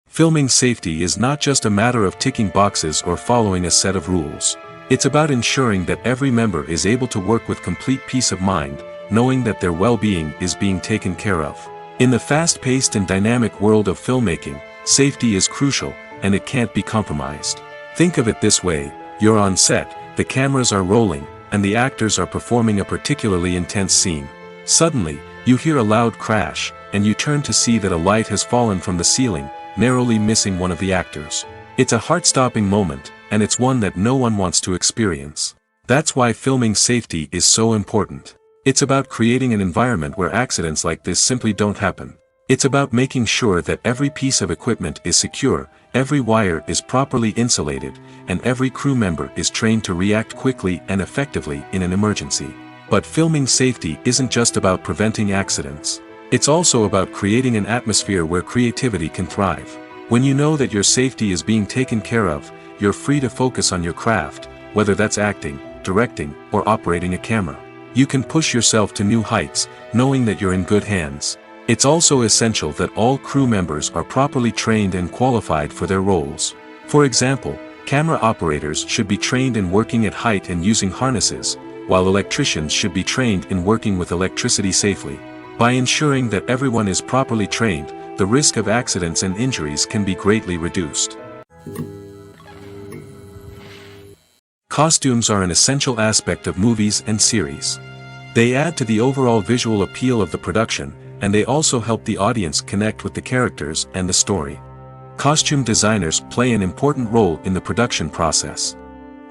Filming safety is not just a matter of ticking boxes or following a set of rules. It's about ensuring that every member is able to work with complete peace of mind, knowing that their well-being is being taken care of. In the fast-paced and dynamic world of filmmaking, safety is crucial, and it can't be compromised. Think of it this way: you're on set, the cameras are rolling, and the actors are performing a particularly intense scene. Suddenly, you hear a loud crash, and you turn to see that a light has fallen from the ceiling, narrowly missing one of the actors. It's a heart-stopping moment, and it's one that no one wants to experience. That's why filming safety is so important. It's about creating an environment where accidents like this simply don't happen. It's about making sure that every piece of equipment is secure, every wire is properly insulated, and every crew member is trained to react quickly and effectively in an emergency. But filming safety isn't just about preventing accidents. It's also about creating an atmosphere where creativity can thrive. When you know that your safety is being taken care of, you're free to focus on your craft, whether that's acting, directing, or operating a camera. You can push yourself to new heights, knowing that you're in good hands. It's also essential that all crew members are properly trained and qualified for their roles. For example, camera operators should be trained in working at height and using harnesses, while electricians should be trained in working with electricity safely. By ensuring that everyone is properly trained, the risk of accidents and injuries can be greatly reduced. Costumes are an essential aspect of movies and series. They add to the overall visual appeal of the production, and they also help the audience connect with the characters and the story. Costume designers play an important role in the production process.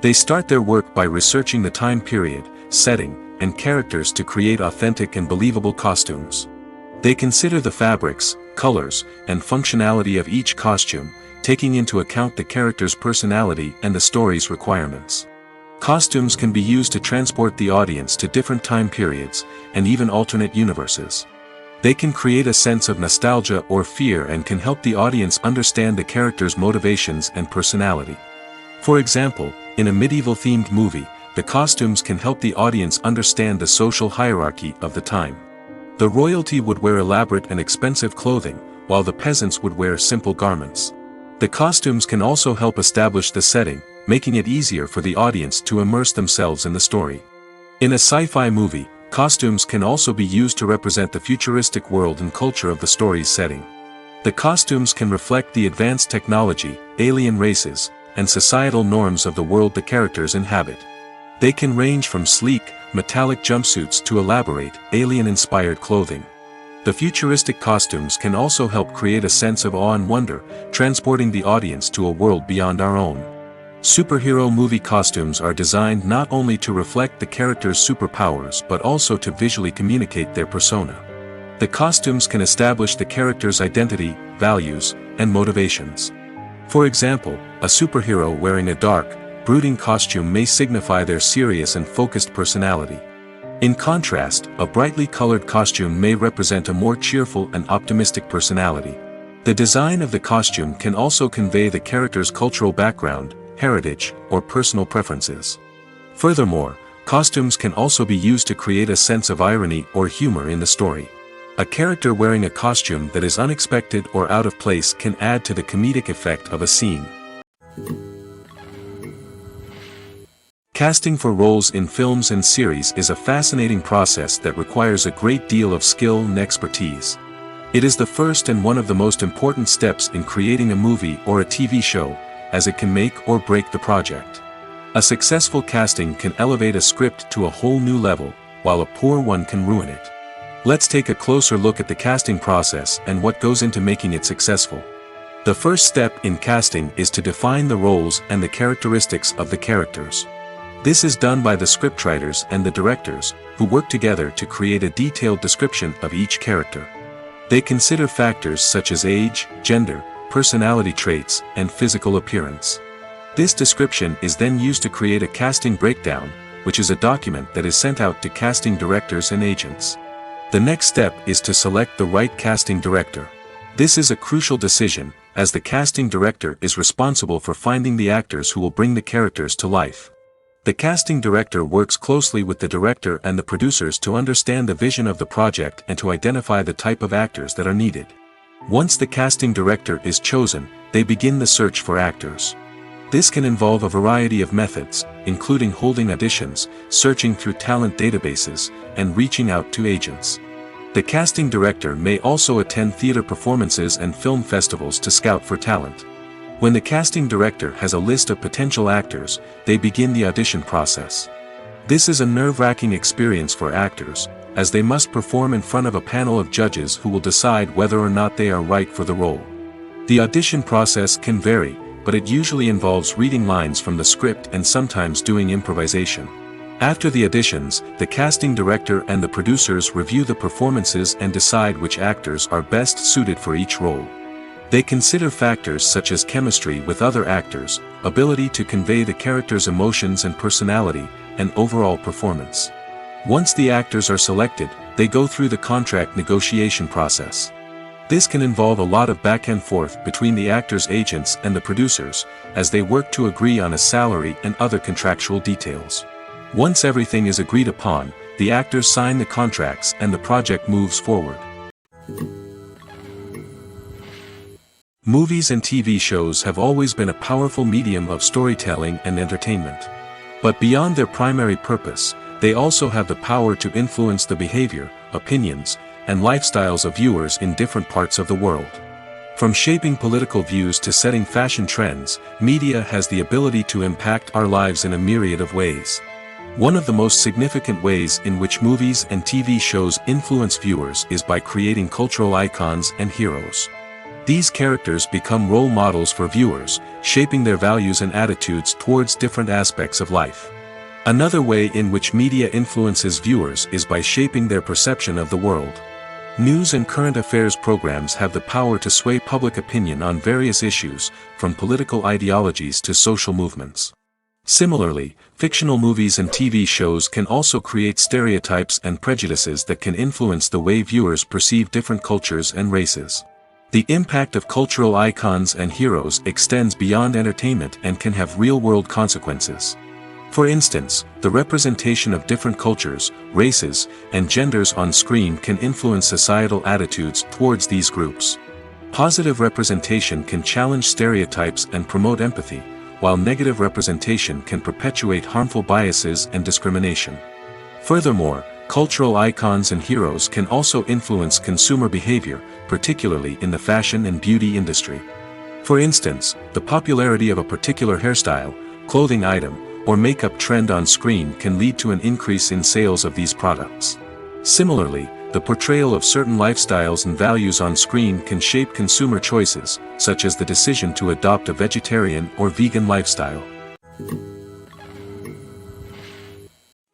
They start their work by researching the time period, setting, and characters to create authentic and believable costumes. They consider the fabrics, colors, and functionality of each costume, taking into account the character's personality and the story's requirements. Costumes can be used to transport the audience to different time periods, and even alternate universes. They can create a sense of nostalgia or fear and can help the audience understand the character's motivations and personality. For example, in a medieval-themed movie, the costumes can help the audience understand the social hierarchy of the time. The royalty would wear elaborate and expensive clothing, while the peasants would wear simple garments. The costumes can also help establish the setting, making it easier for the audience to immerse themselves in the story. In a sci-fi movie, costumes can also be used to represent the futuristic world and culture of the story's setting. The costumes can reflect the advanced technology, alien races, and societal norms of the world the characters inhabit. They can range from sleek, metallic jumpsuits to elaborate, alien-inspired clothing. The futuristic costumes can also help create a sense of awe and wonder, transporting the audience to a world beyond our own. Superhero movie costumes are designed not only to reflect the character's superpowers but also to visually communicate their persona. The costumes can establish the character's identity, values, and motivations. For example, a superhero wearing a dark, brooding costume may signify their serious and focused personality. In contrast, a brightly colored costume may represent a more cheerful and optimistic personality. The design of the costume can also convey the character's cultural background, heritage, or personal preferences. Furthermore, costumes can also be used to create a sense of irony or humor in the story. A character wearing a costume that is unexpected or out of place can add to the comedic effect of a scene. Casting for roles in films and series is a fascinating process that requires a great deal of skill and expertise. It is the first and one of the most important steps in creating a movie or a TV show, as it can make or break the project. A successful casting can elevate a script to a whole new level, while a poor one can ruin it. Let's take a closer look at the casting process and what goes into making it successful. The first step in casting is to define the roles and the characteristics of the characters. This is done by the scriptwriters and the directors, who work together to create a detailed description of each character. They consider factors such as age, gender, personality traits, and physical appearance. This description is then used to create a casting breakdown, which is a document that is sent out to casting directors and agents. The next step is to select the right casting director. This is a crucial decision, as the casting director is responsible for finding the actors who will bring the characters to life. The casting director works closely with the director and the producers to understand the vision of the project and to identify the type of actors that are needed. Once the casting director is chosen, they begin the search for actors. This can involve a variety of methods, including holding auditions, searching through talent databases, and reaching out to agents. The casting director may also attend theater performances and film festivals to scout for talent. When the casting director has a list of potential actors, they begin the audition process. This is a nerve-wracking experience for actors, as they must perform in front of a panel of judges who will decide whether or not they are right for the role. The audition process can vary, but it usually involves reading lines from the script and sometimes doing improvisation. After the auditions, the casting director and the producers review the performances and decide which actors are best suited for each role. They consider factors such as chemistry with other actors, ability to convey the character's emotions and personality, and overall performance. Once the actors are selected, they go through the contract negotiation process. This can involve a lot of back and forth between the actors' agents and the producers, as they work to agree on a salary and other contractual details. Once everything is agreed upon, the actors sign the contracts and the project moves forward. Movies and TV shows have always been a powerful medium of storytelling and entertainment. But beyond their primary purpose, they also have the power to influence the behavior, opinions, and lifestyles of viewers in different parts of the world. From shaping political views to setting fashion trends, media has the ability to impact our lives in a myriad of ways. One of the most significant ways in which movies and TV shows influence viewers is by creating cultural icons and heroes. These characters become role models for viewers, shaping their values and attitudes towards different aspects of life. Another way in which media influences viewers is by shaping their perception of the world. News and current affairs programs have the power to sway public opinion on various issues, from political ideologies to social movements. Similarly, fictional movies and TV shows can also create stereotypes and prejudices that can influence the way viewers perceive different cultures and races. The impact of cultural icons and heroes extends beyond entertainment and can have real-world consequences. For instance, the representation of different cultures, races, and genders on screen can influence societal attitudes towards these groups. Positive representation can challenge stereotypes and promote empathy, while negative representation can perpetuate harmful biases and discrimination. Furthermore, cultural icons and heroes can also influence consumer behavior, particularly in the fashion and beauty industry. For instance, the popularity of a particular hairstyle, clothing item, or makeup trend on screen can lead to an increase in sales of these products. Similarly, the portrayal of certain lifestyles and values on screen can shape consumer choices, such as the decision to adopt a vegetarian or vegan lifestyle.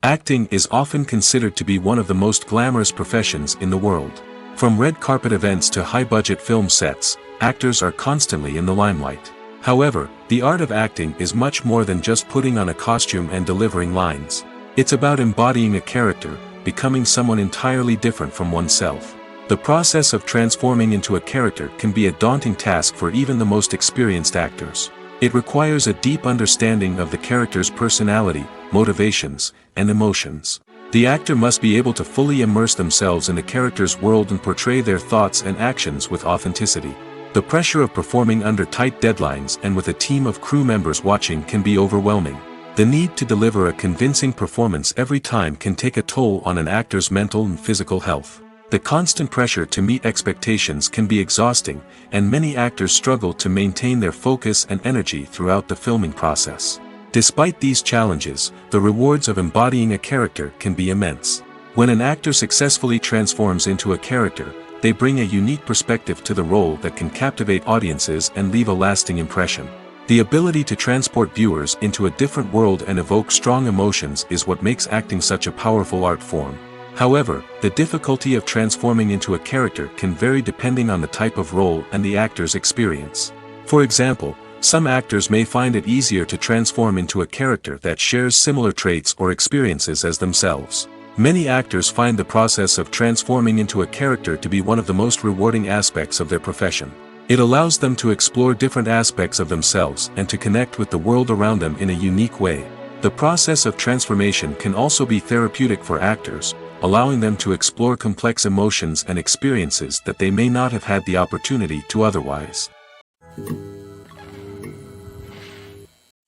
Acting is often considered to be one of the most glamorous professions in the world. From red carpet events to high-budget film sets, actors are constantly in the limelight. However, the art of acting is much more than just putting on a costume and delivering lines. It's about embodying a character, becoming someone entirely different from oneself. The process of transforming into a character can be a daunting task for even the most experienced actors. It requires a deep understanding of the character's personality, motivations, and emotions. The actor must be able to fully immerse themselves in the character's world and portray their thoughts and actions with authenticity. The pressure of performing under tight deadlines and with a team of crew members watching can be overwhelming. The need to deliver a convincing performance every time can take a toll on an actor's mental and physical health. The constant pressure to meet expectations can be exhausting, and many actors struggle to maintain their focus and energy throughout the filming process. Despite these challenges, the rewards of embodying a character can be immense. When an actor successfully transforms into a character, they bring a unique perspective to the role that can captivate audiences and leave a lasting impression. The ability to transport viewers into a different world and evoke strong emotions is what makes acting such a powerful art form. However, the difficulty of transforming into a character can vary depending on the type of role and the actor's experience. For example, some actors may find it easier to transform into a character that shares similar traits or experiences as themselves. Many actors find the process of transforming into a character to be one of the most rewarding aspects of their profession. It allows them to explore different aspects of themselves and to connect with the world around them in a unique way. The process of transformation can also be therapeutic for actors, allowing them to explore complex emotions and experiences that they may not have had the opportunity to otherwise.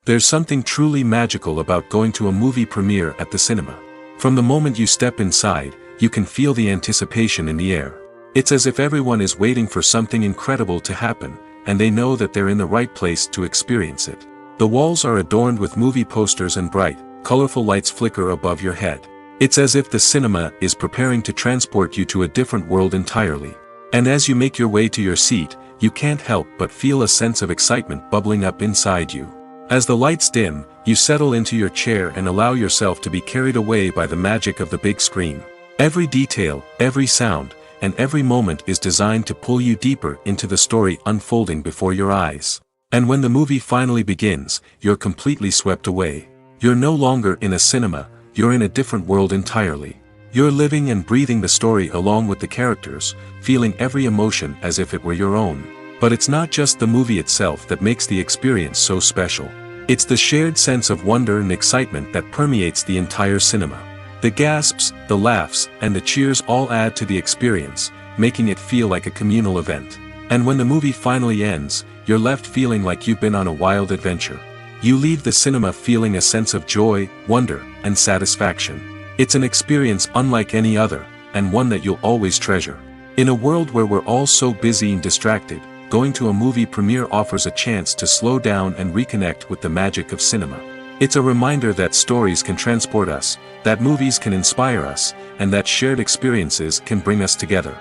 There's something truly magical about going to a movie premiere at the cinema. From the moment you step inside, you can feel the anticipation in the air. It's as if everyone is waiting for something incredible to happen, and they know that they're in the right place to experience it. The walls are adorned with movie posters and bright, colorful lights flicker above your head. It's as if the cinema is preparing to transport you to a different world entirely. And as you make your way to your seat, you can't help but feel a sense of excitement bubbling up inside you. As the lights dim, you settle into your chair and allow yourself to be carried away by the magic of the big screen. Every detail, every sound, and every moment is designed to pull you deeper into the story unfolding before your eyes. And when the movie finally begins, you're completely swept away. You're no longer in a cinema, you're in a different world entirely. You're living and breathing the story along with the characters, feeling every emotion as if it were your own. But it's not just the movie itself that makes the experience so special. It's the shared sense of wonder and excitement that permeates the entire cinema. The gasps, the laughs, and the cheers all add to the experience, making it feel like a communal event. And when the movie finally ends, you're left feeling like you've been on a wild adventure. You leave the cinema feeling a sense of joy, wonder, and satisfaction. It's an experience unlike any other, and one that you'll always treasure. In a world where we're all so busy and distracted, going to a movie premiere offers a chance to slow down and reconnect with the magic of cinema. It's a reminder that stories can transport us, that movies can inspire us, and that shared experiences can bring us together.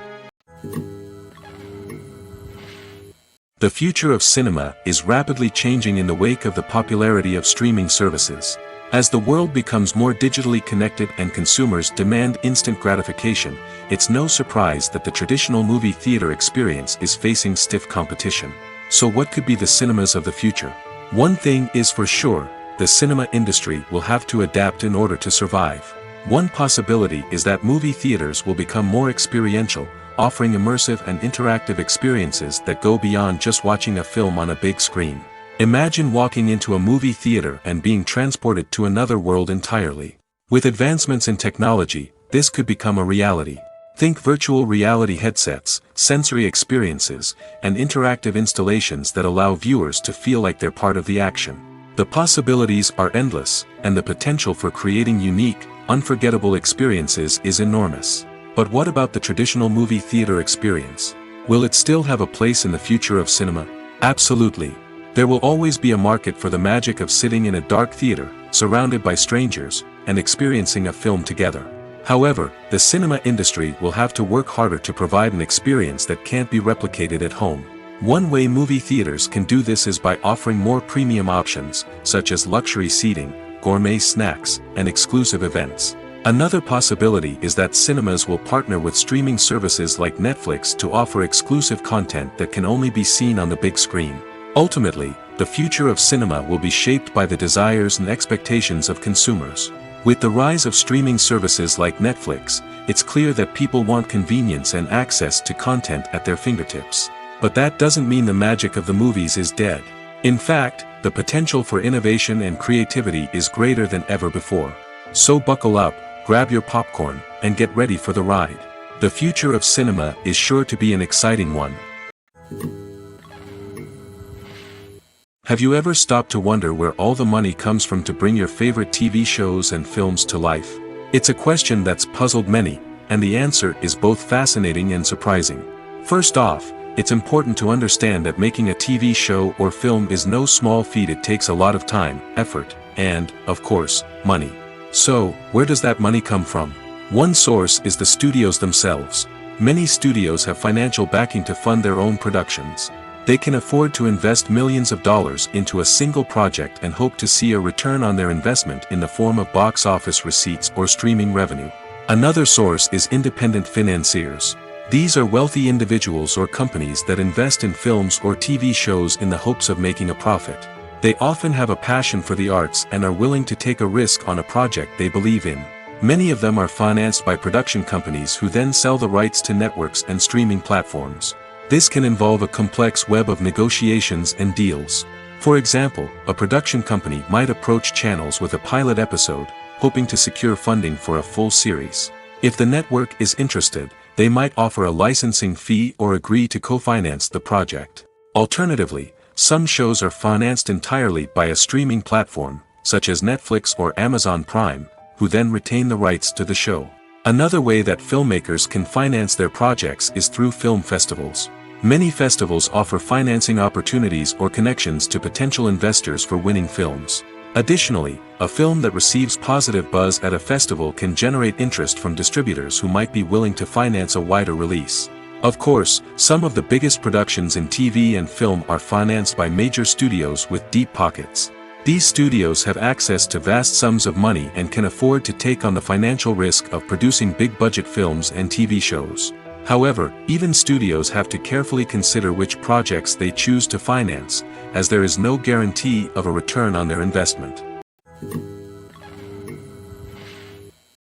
The future of cinema is rapidly changing in the wake of the popularity of streaming services. As the world becomes more digitally connected and consumers demand instant gratification, it's no surprise that the traditional movie theater experience is facing stiff competition. So what could be the cinemas of the future? One thing is for sure, the cinema industry will have to adapt in order to survive. One possibility is that movie theaters will become more experiential, offering immersive and interactive experiences that go beyond just watching a film on a big screen. Imagine walking into a movie theater and being transported to another world entirely. With advancements in technology, this could become a reality. Think virtual reality headsets, sensory experiences, and interactive installations that allow viewers to feel like they're part of the action. The possibilities are endless, and the potential for creating unique, unforgettable experiences is enormous. But what about the traditional movie theater experience? Will it still have a place in the future of cinema? Absolutely. There will always be a market for the magic of sitting in a dark theater, surrounded by strangers, and experiencing a film together. However, the cinema industry will have to work harder to provide an experience that can't be replicated at home. One way movie theaters can do this is by offering more premium options, such as luxury seating, gourmet snacks, and exclusive events. Another possibility is that cinemas will partner with streaming services like Netflix to offer exclusive content that can only be seen on the big screen. Ultimately, the future of cinema will be shaped by the desires and expectations of consumers. With the rise of streaming services like Netflix, it's clear that people want convenience and access to content at their fingertips. But that doesn't mean the magic of the movies is dead. In fact, the potential for innovation and creativity is greater than ever before. So buckle up, grab your popcorn, and get ready for the ride. The future of cinema is sure to be an exciting one. Have you ever stopped to wonder where all the money comes from to bring your favorite TV shows and films to life? It's a question that's puzzled many, and the answer is both fascinating and surprising. First off, it's important to understand that making a TV show or film is no small feat. It takes a lot of time, effort, and, of course, money. So, where does that money come from? One source is the studios themselves. Many studios have financial backing to fund their own productions. They can afford to invest millions of dollars into a single project and hope to see a return on their investment in the form of box office receipts or streaming revenue. Another source is independent financiers. These are wealthy individuals or companies that invest in films or TV shows in the hopes of making a profit. They often have a passion for the arts and are willing to take a risk on a project they believe in. Many of them are financed by production companies who then sell the rights to networks and streaming platforms. This can involve a complex web of negotiations and deals. For example, a production company might approach channels with a pilot episode, hoping to secure funding for a full series. If the network is interested, they might offer a licensing fee or agree to co-finance the project. Alternatively, some shows are financed entirely by a streaming platform, such as Netflix or Amazon Prime, who then retain the rights to the show. Another way that filmmakers can finance their projects is through film festivals. Many festivals offer financing opportunities or connections to potential investors for winning films. Additionally, a film that receives positive buzz at a festival can generate interest from distributors who might be willing to finance a wider release. Of course, some of the biggest productions in TV and film are financed by major studios with deep pockets. These studios have access to vast sums of money and can afford to take on the financial risk of producing big-budget films and TV shows. However, even studios have to carefully consider which projects they choose to finance, as there is no guarantee of a return on their investment.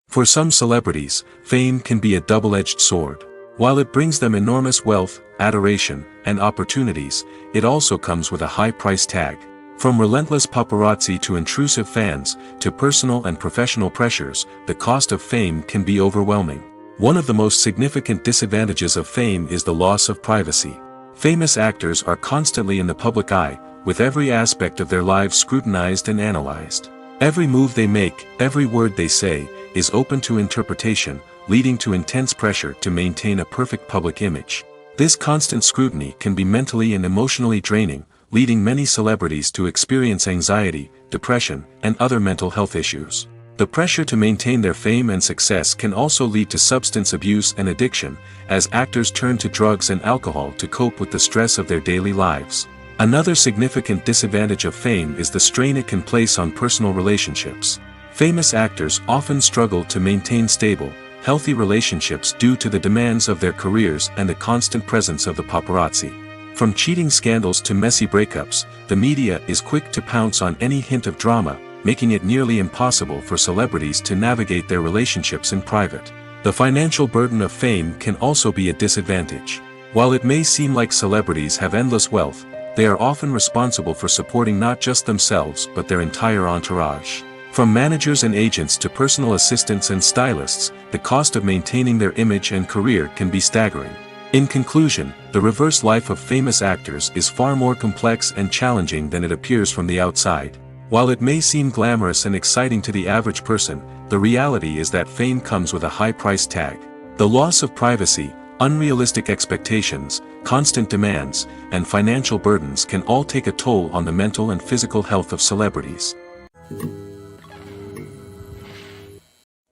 For some celebrities, fame can be a double-edged sword. While it brings them enormous wealth, adoration, and opportunities, it also comes with a high price tag. From relentless paparazzi to intrusive fans, to personal and professional pressures, the cost of fame can be overwhelming. One of the most significant disadvantages of fame is the loss of privacy. Famous actors are constantly in the public eye, with every aspect of their lives scrutinized and analyzed. Every move they make, every word they say, is open to interpretation, leading to intense pressure to maintain a perfect public image. This constant scrutiny can be mentally and emotionally draining, leading many celebrities to experience anxiety, depression, and other mental health issues. The pressure to maintain their fame and success can also lead to substance abuse and addiction, as actors turn to drugs and alcohol to cope with the stress of their daily lives. Another significant disadvantage of fame is the strain it can place on personal relationships. Famous actors often struggle to maintain stable, healthy relationships due to the demands of their careers and the constant presence of the paparazzi. From cheating scandals to messy breakups, the media is quick to pounce on any hint of drama, making it nearly impossible for celebrities to navigate their relationships in private. The financial burden of fame can also be a disadvantage. While it may seem like celebrities have endless wealth, they are often responsible for supporting not just themselves but their entire entourage. From managers and agents to personal assistants and stylists, the cost of maintaining their image and career can be staggering. In conclusion, the reverse life of famous actors is far more complex and challenging than it appears from the outside. While it may seem glamorous and exciting to the average person, the reality is that fame comes with a high price tag. The loss of privacy, unrealistic expectations, constant demands, and financial burdens can all take a toll on the mental and physical health of celebrities.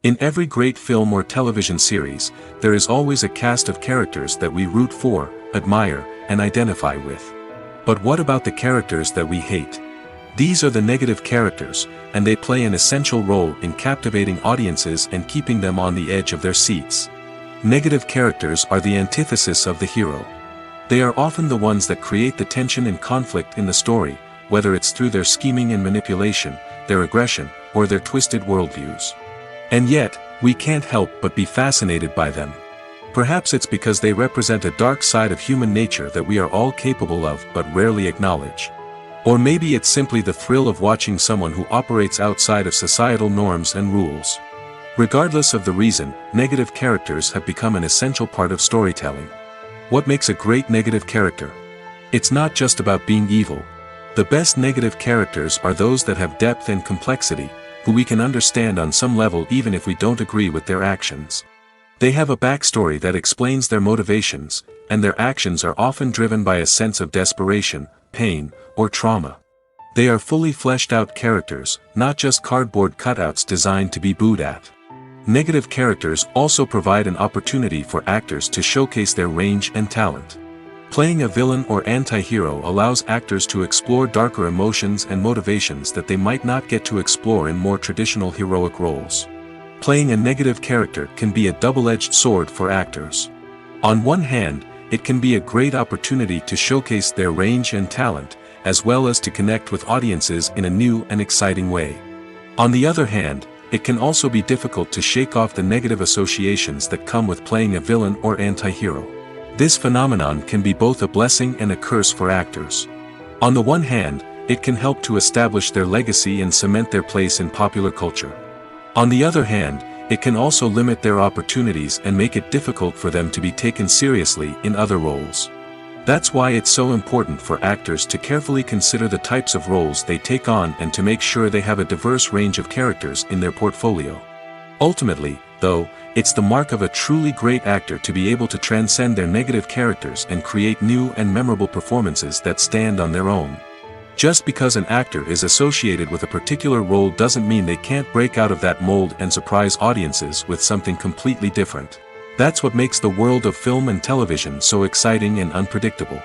In every great film or television series, there is always a cast of characters that we root for, admire, and identify with. But what about the characters that we hate? These are the negative characters, and they play an essential role in captivating audiences and keeping them on the edge of their seats. Negative characters are the antithesis of the hero. They are often the ones that create the tension and conflict in the story, whether it's through their scheming and manipulation, their aggression, or their twisted worldviews. And yet, we can't help but be fascinated by them. Perhaps it's because they represent a dark side of human nature that we are all capable of but rarely acknowledge. Or maybe it's simply the thrill of watching someone who operates outside of societal norms and rules. Regardless of the reason, negative characters have become an essential part of storytelling. What makes a great negative character? It's not just about being evil. The best negative characters are those that have depth and complexity, who we can understand on some level even if we don't agree with their actions. They have a backstory that explains their motivations, and their actions are often driven by a sense of desperation, pain, or trauma. They are fully fleshed out characters, not just cardboard cutouts designed to be booed at. Negative characters also provide an opportunity for actors to showcase their range and talent. Playing a villain or anti-hero allows actors to explore darker emotions and motivations that they might not get to explore in more traditional heroic roles. Playing a negative character can be a double-edged sword for actors. On one hand, it can be a great opportunity to showcase their range and talent, as well as to connect with audiences in a new and exciting way. On the other hand, it can also be difficult to shake off the negative associations that come with playing a villain or anti-hero. This phenomenon can be both a blessing and a curse for actors. On the one hand, it can help to establish their legacy and cement their place in popular culture. On the other hand, it can also limit their opportunities and make it difficult for them to be taken seriously in other roles. That's why it's so important for actors to carefully consider the types of roles they take on and to make sure they have a diverse range of characters in their portfolio. Ultimately, though, it's the mark of a truly great actor to be able to transcend their negative characters and create new and memorable performances that stand on their own. Just because an actor is associated with a particular role doesn't mean they can't break out of that mold and surprise audiences with something completely different. That's what makes the world of film and television so exciting and unpredictable.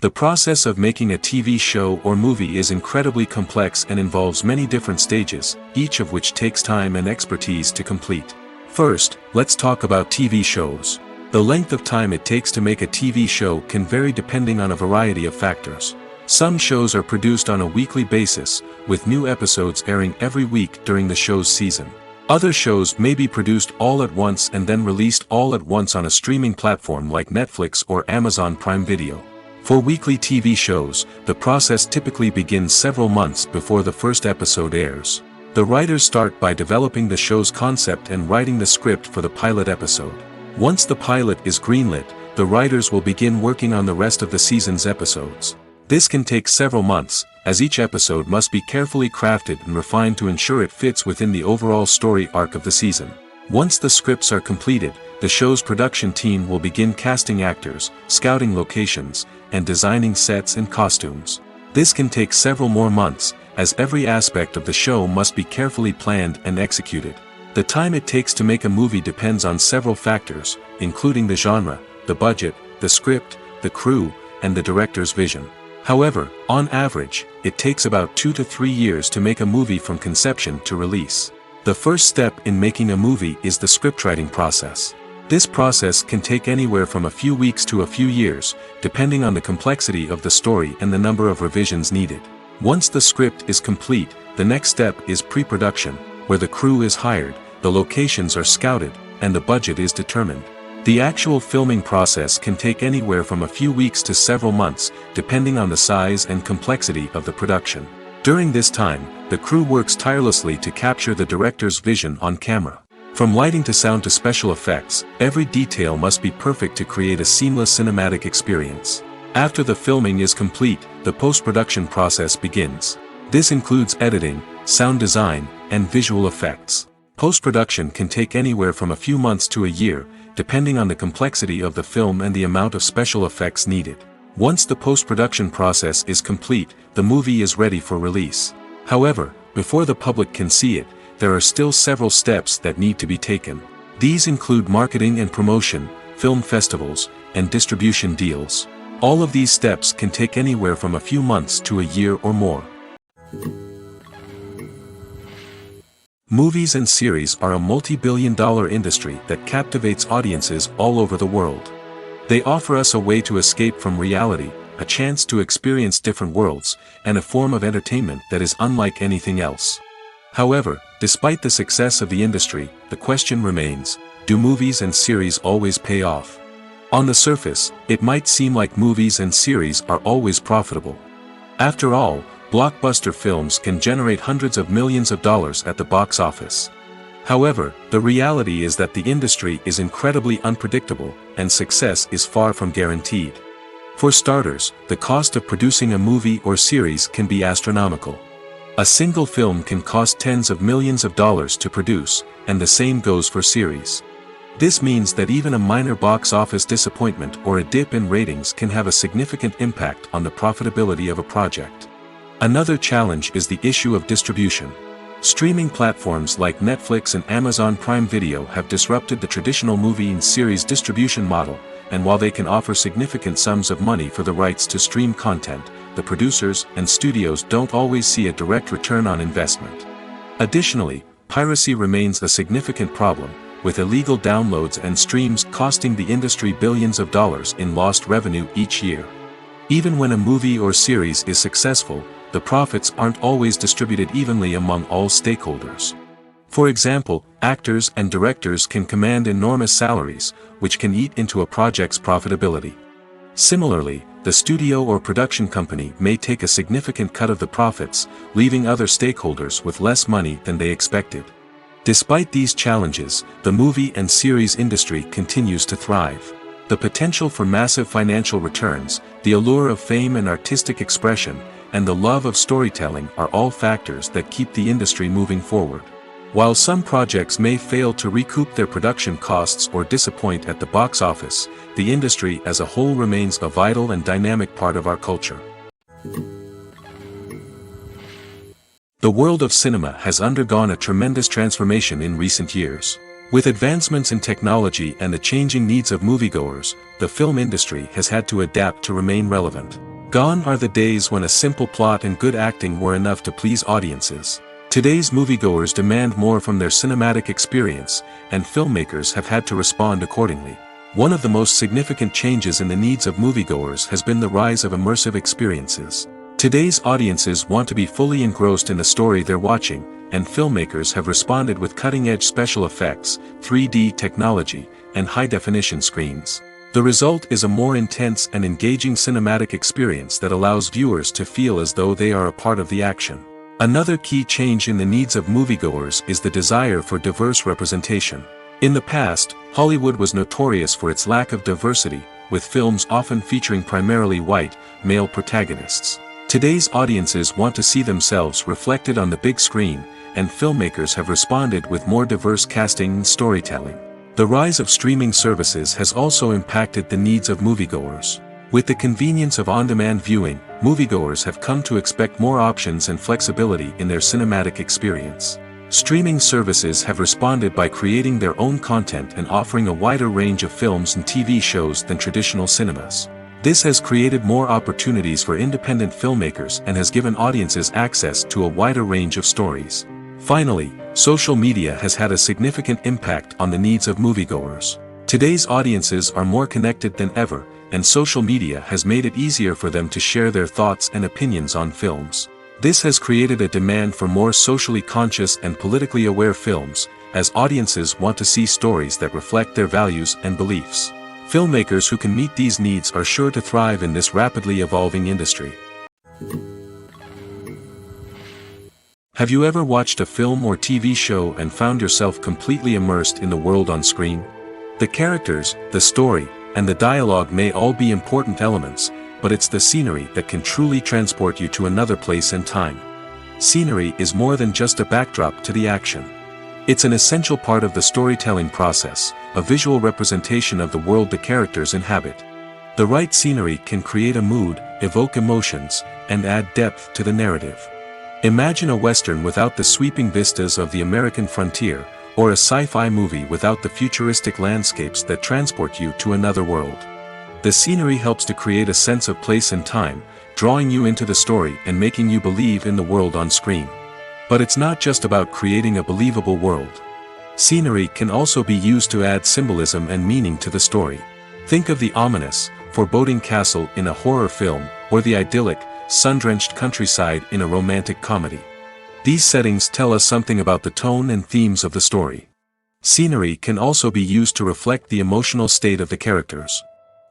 The process of making a TV show or movie is incredibly complex and involves many different stages, each of which takes time and expertise to complete. First, let's talk about TV shows. The length of time it takes to make a TV show can vary depending on a variety of factors. Some shows are produced on a weekly basis, with new episodes airing every week during the show's season. Other shows may be produced all at once and then released all at once on a streaming platform like Netflix or Amazon Prime Video. For weekly TV shows, the process typically begins several months before the first episode airs. The writers start by developing the show's concept and writing the script for the pilot episode. Once the pilot is greenlit, the writers will begin working on the rest of the season's episodes. This can take several months, as each episode must be carefully crafted and refined to ensure it fits within the overall story arc of the season. Once the scripts are completed, the show's production team will begin casting actors, scouting locations, and designing sets and costumes. This can take several more months, as every aspect of the show must be carefully planned and executed. The time it takes to make a movie depends on several factors, including the genre, the budget, the script, the crew, and the director's vision. However, on average, it takes about 2 to 3 years to make a movie from conception to release. The first step in making a movie is the scriptwriting process. This process can take anywhere from a few weeks to a few years, depending on the complexity of the story and the number of revisions needed. Once the script is complete, the next step is pre-production, where the crew is hired, the locations are scouted, and the budget is determined. The actual filming process can take anywhere from a few weeks to several months, depending on the size and complexity of the production. During this time, the crew works tirelessly to capture the director's vision on camera. From lighting to sound to special effects, every detail must be perfect to create a seamless cinematic experience. After the filming is complete, the post-production process begins. This includes editing, sound design, and visual effects. Post-production can take anywhere from a few months to a year, depending on the complexity of the film and the amount of special effects needed. Once the post-production process is complete, the movie is ready for release. However, before the public can see it, there are still several steps that need to be taken. These include marketing and promotion, film festivals, and distribution deals. All of these steps can take anywhere from a few months to a year or more. Movies and series are a multi-billion-dollar industry that captivates audiences all over the world. They offer us a way to escape from reality, a chance to experience different worlds, and a form of entertainment that is unlike anything else. However, despite the success of the industry, the question remains, do movies and series always pay off? On the surface, it might seem like movies and series are always profitable. After all, blockbuster films can generate hundreds of millions of dollars at the box office. However, the reality is that the industry is incredibly unpredictable, and success is far from guaranteed. For starters, the cost of producing a movie or series can be astronomical. A single film can cost tens of millions of dollars to produce, and the same goes for series. This means that even a minor box office disappointment or a dip in ratings can have a significant impact on the profitability of a project. Another challenge is the issue of distribution. Streaming platforms like Netflix and Amazon Prime Video have disrupted the traditional movie and series distribution model, and while they can offer significant sums of money for the rights to stream content, the producers and studios don't always see a direct return on investment. Additionally, piracy remains a significant problem, with illegal downloads and streams costing the industry billions of dollars in lost revenue each year. Even when a movie or series is successful, the profits aren't always distributed evenly among all stakeholders. For example, actors and directors can command enormous salaries, which can eat into a project's profitability. Similarly, the studio or production company may take a significant cut of the profits, leaving other stakeholders with less money than they expected. Despite these challenges, the movie and series industry continues to thrive. The potential for massive financial returns, the allure of fame and artistic expression, and the love of storytelling are all factors that keep the industry moving forward. While some projects may fail to recoup their production costs or disappoint at the box office, the industry as a whole remains a vital and dynamic part of our culture. The world of cinema has undergone a tremendous transformation in recent years. With advancements in technology and the changing needs of moviegoers, the film industry has had to adapt to remain relevant. Gone are the days when a simple plot and good acting were enough to please audiences. Today's moviegoers demand more from their cinematic experience, and filmmakers have had to respond accordingly. One of the most significant changes in the needs of moviegoers has been the rise of immersive experiences. Today's audiences want to be fully engrossed in the story they're watching, and filmmakers have responded with cutting-edge special effects, 3D technology, and high-definition screens. The result is a more intense and engaging cinematic experience that allows viewers to feel as though they are a part of the action. Another key change in the needs of moviegoers is the desire for diverse representation. In the past, Hollywood was notorious for its lack of diversity, with films often featuring primarily white, male protagonists. Today's audiences want to see themselves reflected on the big screen, and filmmakers have responded with more diverse casting and storytelling. The rise of streaming services has also impacted the needs of moviegoers. With the convenience of on-demand viewing, moviegoers have come to expect more options and flexibility in their cinematic experience. Streaming services have responded by creating their own content and offering a wider range of films and TV shows than traditional cinemas. This has created more opportunities for independent filmmakers and has given audiences access to a wider range of stories. Finally, social media has had a significant impact on the needs of moviegoers. Today's audiences are more connected than ever, and social media has made it easier for them to share their thoughts and opinions on films. This has created a demand for more socially conscious and politically aware films, as audiences want to see stories that reflect their values and beliefs. Filmmakers who can meet these needs are sure to thrive in this rapidly evolving industry. Have you ever watched a film or TV show and found yourself completely immersed in the world on screen? The characters, the story, and the dialogue may all be important elements, but it's the scenery that can truly transport you to another place and time. Scenery is more than just a backdrop to the action. It's an essential part of the storytelling process, a visual representation of the world the characters inhabit. The right scenery can create a mood, evoke emotions, and add depth to the narrative. Imagine a Western without the sweeping vistas of the American frontier, or a sci-fi movie without the futuristic landscapes that transport you to another world. The scenery helps to create a sense of place and time, drawing you into the story and making you believe in the world on screen. But it's not just about creating a believable world. Scenery can also be used to add symbolism and meaning to the story. Think of the ominous, foreboding castle in a horror film, or the idyllic, sun-drenched countryside in a romantic comedy. These settings tell us something about the tone and themes of the story. Scenery can also be used to reflect the emotional state of the characters.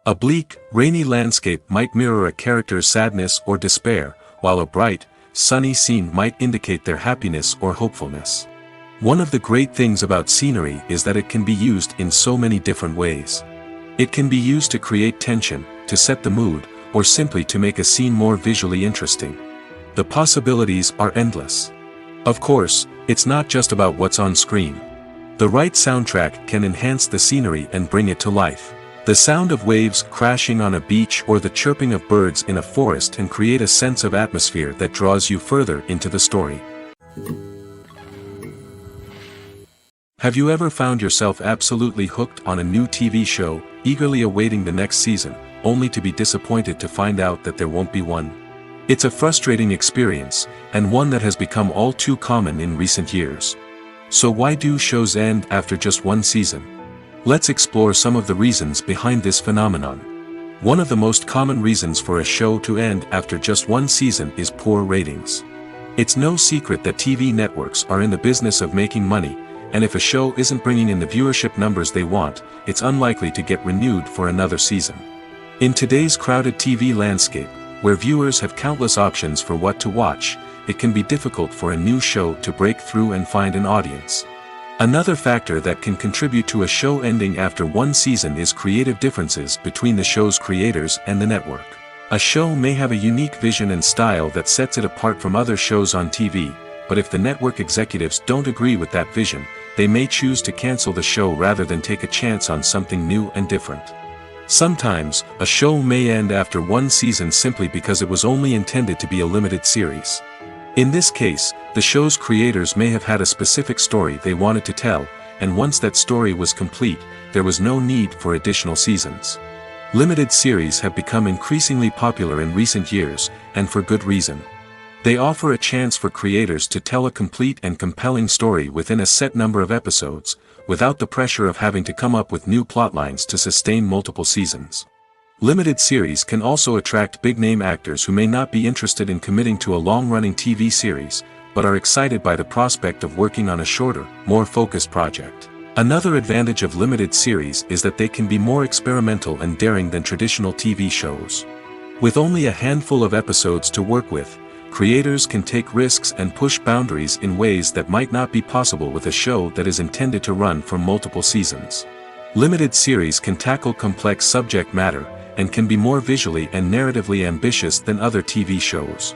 A bleak, rainy landscape might mirror a character's sadness or despair, while a bright, sunny scene might indicate their happiness or hopefulness. One of the great things about scenery is that it can be used in so many different ways. It can be used to create tension, to set the mood, or simply to make a scene more visually interesting. The possibilities are endless. Of course, it's not just about what's on screen. The right soundtrack can enhance the scenery and bring it to life. The sound of waves crashing on a beach or the chirping of birds in a forest can create a sense of atmosphere that draws you further into the story. Have you ever found yourself absolutely hooked on a new TV show, eagerly awaiting the next season, only to be disappointed to find out that there won't be one? It's a frustrating experience, and one that has become all too common in recent years. So why do shows end after just one season? Let's explore some of the reasons behind this phenomenon. One of the most common reasons for a show to end after just one season is poor ratings. It's no secret that TV networks are in the business of making money, and if a show isn't bringing in the viewership numbers they want, it's unlikely to get renewed for another season. In today's crowded TV landscape, where viewers have countless options for what to watch, it can be difficult for a new show to break through and find an audience. Another factor that can contribute to a show ending after one season is creative differences between the show's creators and the network. A show may have a unique vision and style that sets it apart from other shows on TV, but if the network executives don't agree with that vision, they may choose to cancel the show rather than take a chance on something new and different. Sometimes, a show may end after one season simply because it was only intended to be a limited series. In this case, the show's creators may have had a specific story they wanted to tell, and once that story was complete, there was no need for additional seasons. Limited series have become increasingly popular in recent years, and for good reason. They offer a chance for creators to tell a complete and compelling story within a set number of episodes, without the pressure of having to come up with new plotlines to sustain multiple seasons. Limited series can also attract big-name actors who may not be interested in committing to a long-running TV series, but are excited by the prospect of working on a shorter, more focused project. Another advantage of limited series is that they can be more experimental and daring than traditional TV shows. With only a handful of episodes to work with, creators can take risks and push boundaries in ways that might not be possible with a show that is intended to run for multiple seasons. Limited series can tackle complex subject matter, and can be more visually and narratively ambitious than other TV shows.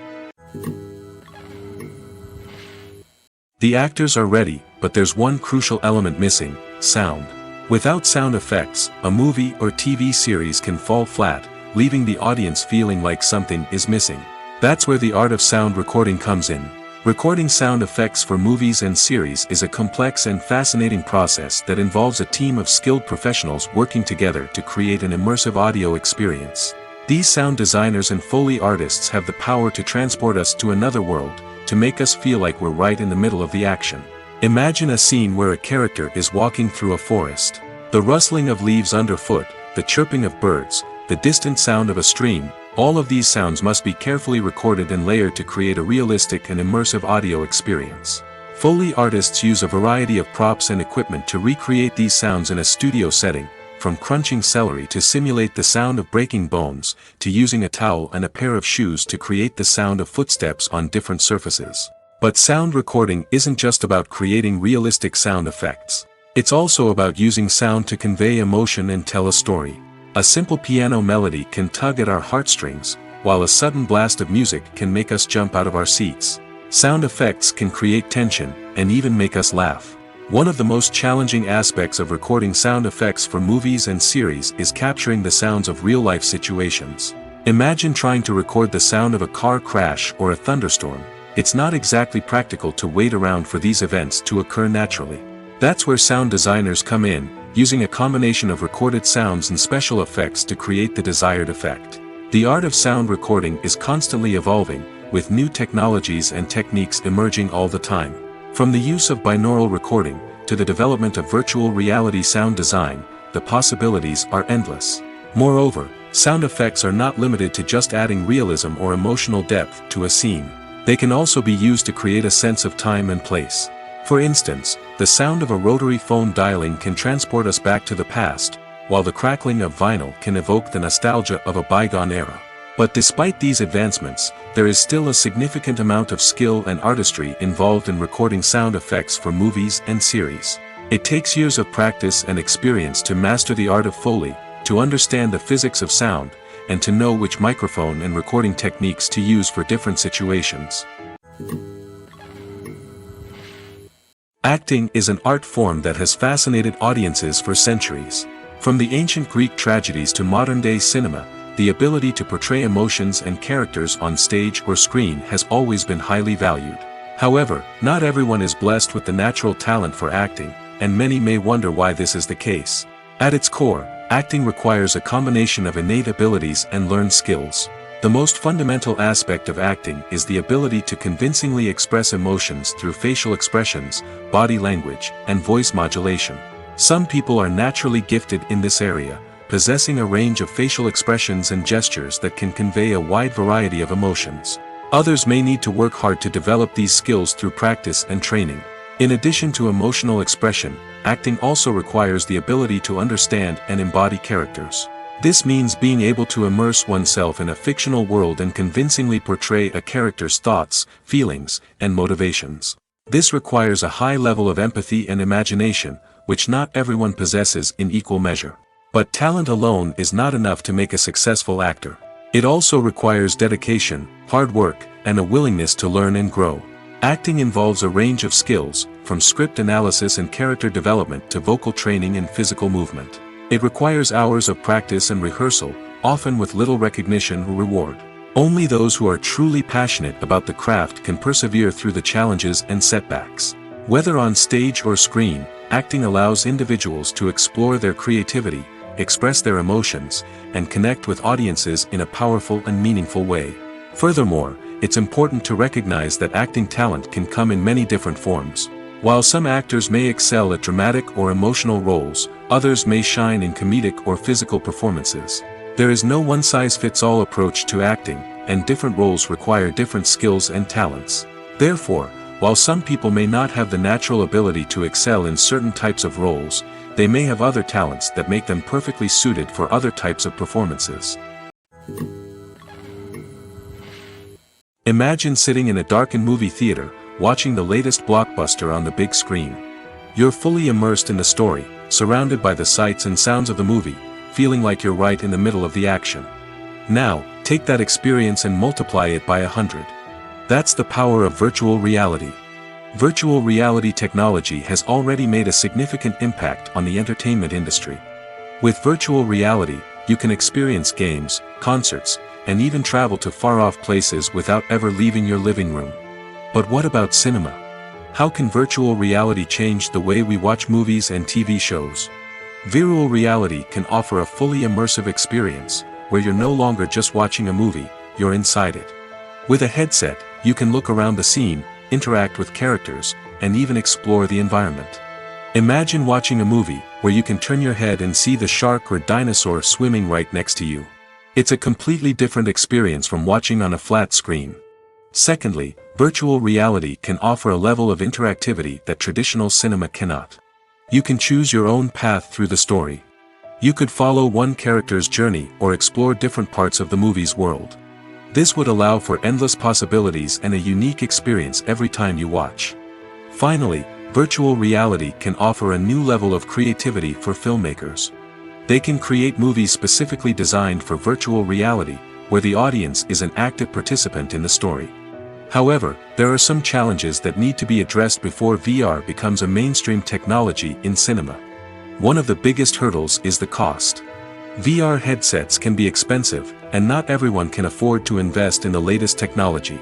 The actors are ready, but there's one crucial element missing: sound. Without sound effects, a movie or TV series can fall flat, leaving the audience feeling like something is missing. That's where the art of sound recording comes in. Recording sound effects for movies and series is a complex and fascinating process that involves a team of skilled professionals working together to create an immersive audio experience. These sound designers and Foley artists have the power to transport us to another world, to make us feel like we're right in the middle of the action. Imagine a scene where a character is walking through a forest. The rustling of leaves underfoot, the chirping of birds, the distant sound of a stream, all of these sounds must be carefully recorded and layered to create a realistic and immersive audio experience. Foley artists use a variety of props and equipment to recreate these sounds in a studio setting, from crunching celery to simulate the sound of breaking bones, to using a towel and a pair of shoes to create the sound of footsteps on different surfaces. But sound recording isn't just about creating realistic sound effects. It's also about using sound to convey emotion and tell a story. A simple piano melody can tug at our heartstrings, while a sudden blast of music can make us jump out of our seats. Sound effects can create tension, and even make us laugh. One of the most challenging aspects of recording sound effects for movies and series is capturing the sounds of real-life situations. Imagine trying to record the sound of a car crash or a thunderstorm. It's not exactly practical to wait around for these events to occur naturally. That's where sound designers come in, using a combination of recorded sounds and special effects to create the desired effect. The art of sound recording is constantly evolving, with new technologies and techniques emerging all the time. From the use of binaural recording, to the development of virtual reality sound design, the possibilities are endless. Moreover, sound effects are not limited to just adding realism or emotional depth to a scene. They can also be used to create a sense of time and place. For instance, the sound of a rotary phone dialing can transport us back to the past, while the crackling of vinyl can evoke the nostalgia of a bygone era. But despite these advancements, there is still a significant amount of skill and artistry involved in recording sound effects for movies and series. It takes years of practice and experience to master the art of Foley, to understand the physics of sound, and to know which microphone and recording techniques to use for different situations. Acting is an art form that has fascinated audiences for centuries. From the ancient Greek tragedies to modern-day cinema, the ability to portray emotions and characters on stage or screen has always been highly valued. However, not everyone is blessed with the natural talent for acting, and many may wonder why this is the case. At its core, acting requires a combination of innate abilities and learned skills. The most fundamental aspect of acting is the ability to convincingly express emotions through facial expressions, body language, and voice modulation. Some people are naturally gifted in this area, possessing a range of facial expressions and gestures that can convey a wide variety of emotions. Others may need to work hard to develop these skills through practice and training. In addition to emotional expression, acting also requires the ability to understand and embody characters. This means being able to immerse oneself in a fictional world and convincingly portray a character's thoughts, feelings, and motivations. This requires a high level of empathy and imagination, which not everyone possesses in equal measure. But talent alone is not enough to make a successful actor. It also requires dedication, hard work, and a willingness to learn and grow. Acting involves a range of skills, from script analysis and character development to vocal training and physical movement. It requires hours of practice and rehearsal, often with little recognition or reward. Only those who are truly passionate about the craft can persevere through the challenges and setbacks. Whether on stage or screen, acting allows individuals to explore their creativity, express their emotions, and connect with audiences in a powerful and meaningful way. Furthermore, it's important to recognize that acting talent can come in many different forms. While some actors may excel at dramatic or emotional roles, others may shine in comedic or physical performances. There is no one-size-fits-all approach to acting, and different roles require different skills and talents. Therefore, while some people may not have the natural ability to excel in certain types of roles, they may have other talents that make them perfectly suited for other types of performances. Imagine sitting in a darkened movie theater, watching the latest blockbuster on the big screen. You're fully immersed in the story, surrounded by the sights and sounds of the movie, feeling like you're right in the middle of the action. Now, take that experience and multiply it by 100. That's the power of virtual reality. Virtual reality technology has already made a significant impact on the entertainment industry. With virtual reality, you can experience games, concerts, and even travel to far-off places without ever leaving your living room. But what about cinema? How can virtual reality change the way we watch movies and TV shows? Virtual reality can offer a fully immersive experience, where you're no longer just watching a movie, you're inside it. With a headset, you can look around the scene, interact with characters, and even explore the environment. Imagine watching a movie, where you can turn your head and see the shark or dinosaur swimming right next to you. It's a completely different experience from watching on a flat screen. Secondly, virtual reality can offer a level of interactivity that traditional cinema cannot. You can choose your own path through the story. You could follow one character's journey or explore different parts of the movie's world. This would allow for endless possibilities and a unique experience every time you watch. Finally, virtual reality can offer a new level of creativity for filmmakers. They can create movies specifically designed for virtual reality, where the audience is an active participant in the story. However, there are some challenges that need to be addressed before VR becomes a mainstream technology in cinema. One of the biggest hurdles is the cost. VR headsets can be expensive, and not everyone can afford to invest in the latest technology.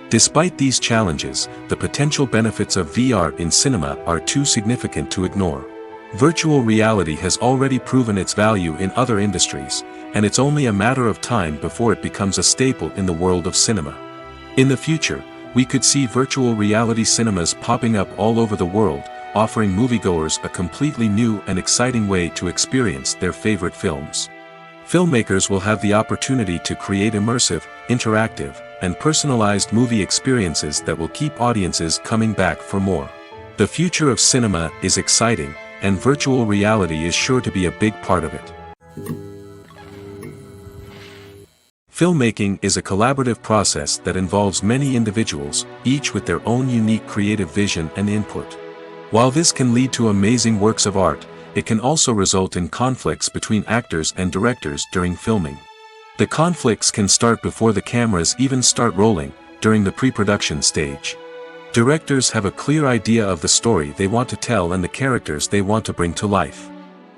Despite these challenges, the potential benefits of VR in cinema are too significant to ignore. Virtual reality has already proven its value in other industries, and it's only a matter of time before it becomes a staple in the world of cinema. In the future, we could see virtual reality cinemas popping up all over the world, offering moviegoers a completely new and exciting way to experience their favorite films. Filmmakers will have the opportunity to create immersive, interactive, and personalized movie experiences that will keep audiences coming back for more. The future of cinema is exciting, and virtual reality is sure to be a big part of it. Filmmaking is a collaborative process that involves many individuals, each with their own unique creative vision and input. While this can lead to amazing works of art, it can also result in conflicts between actors and directors during filming. The conflicts can start before the cameras even start rolling, during the pre-production stage. Directors have a clear idea of the story they want to tell and the characters they want to bring to life.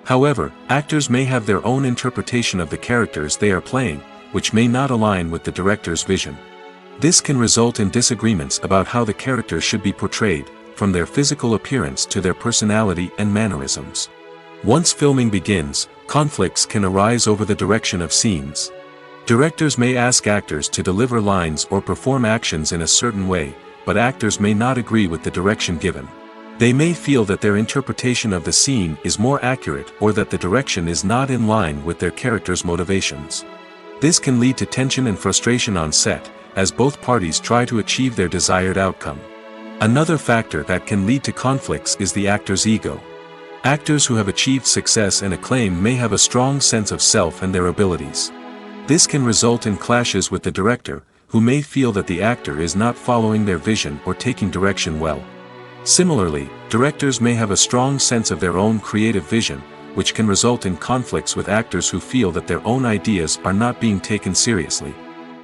However, actors may have their own interpretation of the characters they are playing, which may not align with the director's vision. This can result in disagreements about how the characters should be portrayed, from their physical appearance to their personality and mannerisms. Once filming begins, conflicts can arise over the direction of scenes. Directors may ask actors to deliver lines or perform actions in a certain way, but actors may not agree with the direction given. They may feel that their interpretation of the scene is more accurate or that the direction is not in line with their character's motivations. This can lead to tension and frustration on set, as both parties try to achieve their desired outcome. Another factor that can lead to conflicts is the actor's ego. Actors who have achieved success and acclaim may have a strong sense of self and their abilities. This can result in clashes with the director, who may feel that the actor is not following their vision or taking direction well. Similarly, directors may have a strong sense of their own creative vision, which can result in conflicts with actors who feel that their own ideas are not being taken seriously.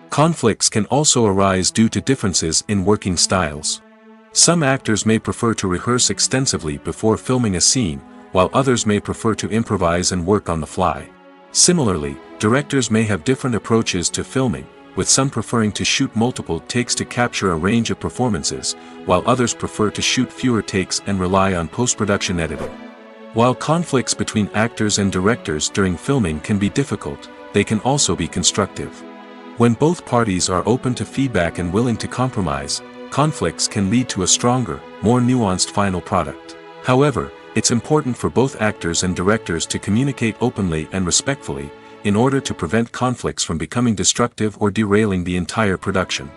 Conflicts can also arise due to differences in working styles. Some actors may prefer to rehearse extensively before filming a scene, while others may prefer to improvise and work on the fly. Similarly, directors may have different approaches to filming, with some preferring to shoot multiple takes to capture a range of performances, while others prefer to shoot fewer takes and rely on post-production editing. While conflicts between actors and directors during filming can be difficult, they can also be constructive. When both parties are open to feedback and willing to compromise, conflicts can lead to a stronger, more nuanced final product. However, it's important for both actors and directors to communicate openly and respectfully, in order to prevent conflicts from becoming destructive or derailing the entire production.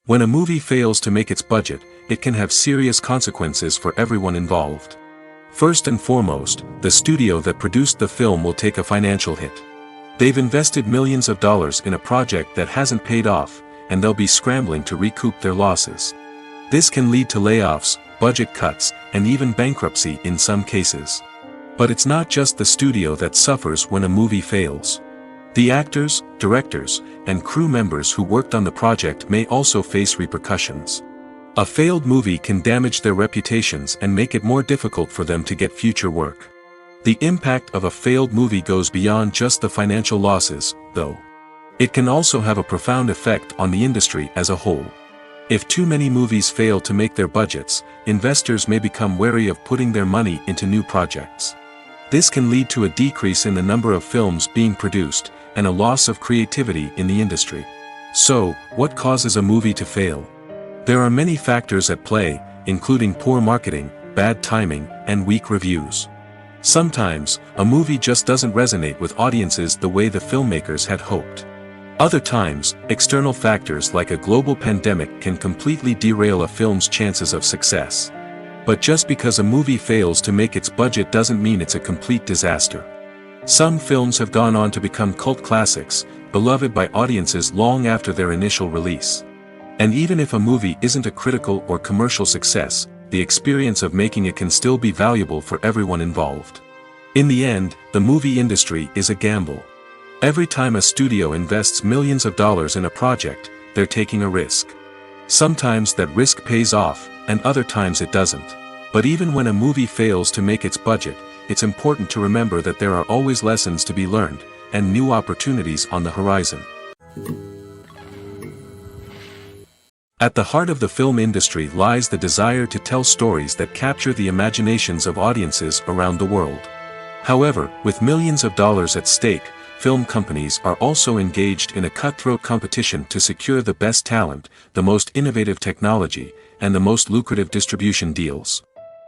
When a movie fails to make its budget, it can have serious consequences for everyone involved. First and foremost, the studio that produced the film will take a financial hit. They've invested millions of dollars in a project that hasn't paid off, and they'll be scrambling to recoup their losses. This can lead to layoffs, budget cuts, and even bankruptcy in some cases. But it's not just the studio that suffers when a movie fails. The actors, directors, and crew members who worked on the project may also face repercussions. A failed movie can damage their reputations and make it more difficult for them to get future work. The impact of a failed movie goes beyond just the financial losses, though. It can also have a profound effect on the industry as a whole. If too many movies fail to make their budgets, investors may become wary of putting their money into new projects. This can lead to a decrease in the number of films being produced, and a loss of creativity in the industry. So, what causes a movie to fail? There are many factors at play, including poor marketing, bad timing, and weak reviews. Sometimes, a movie just doesn't resonate with audiences the way the filmmakers had hoped. Other times, external factors like a global pandemic can completely derail a film's chances of success. But just because a movie fails to make its budget doesn't mean it's a complete disaster. Some films have gone on to become cult classics, beloved by audiences long after their initial release. And even if a movie isn't a critical or commercial success, the experience of making it can still be valuable for everyone involved. In the end, the movie industry is a gamble. Every time a studio invests millions of dollars in a project, they're taking a risk. Sometimes that risk pays off, and other times it doesn't. But even when a movie fails to make its budget, it's important to remember that there are always lessons to be learned, and new opportunities on the horizon. At the heart of the film industry lies the desire to tell stories that capture the imaginations of audiences around the world. However, with millions of dollars at stake, film companies are also engaged in a cutthroat competition to secure the best talent, the most innovative technology, and the most lucrative distribution deals.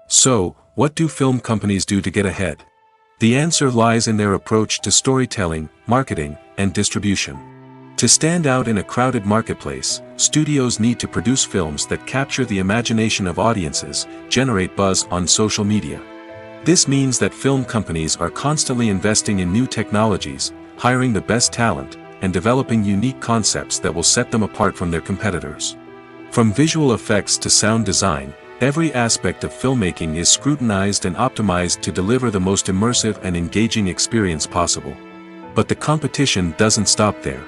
So, what do film companies do to get ahead? The answer lies in their approach to storytelling, marketing, and distribution. To stand out in a crowded marketplace, studios need to produce films that capture the imagination of audiences, generate buzz on social media. This means that film companies are constantly investing in new technologies, hiring the best talent, and developing unique concepts that will set them apart from their competitors. From visual effects to sound design, every aspect of filmmaking is scrutinized and optimized to deliver the most immersive and engaging experience possible. But the competition doesn't stop there.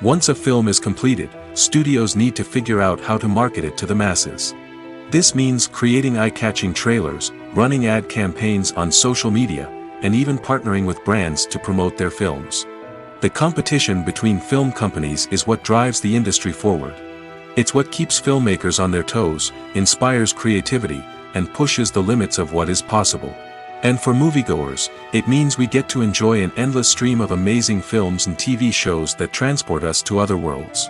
Once a film is completed, studios need to figure out how to market it to the masses. This means creating eye-catching trailers, running ad campaigns on social media, and even partnering with brands to promote their films. The competition between film companies is what drives the industry forward. It's what keeps filmmakers on their toes, inspires creativity, and pushes the limits of what is possible. And for moviegoers, it means we get to enjoy an endless stream of amazing films and TV shows that transport us to other worlds.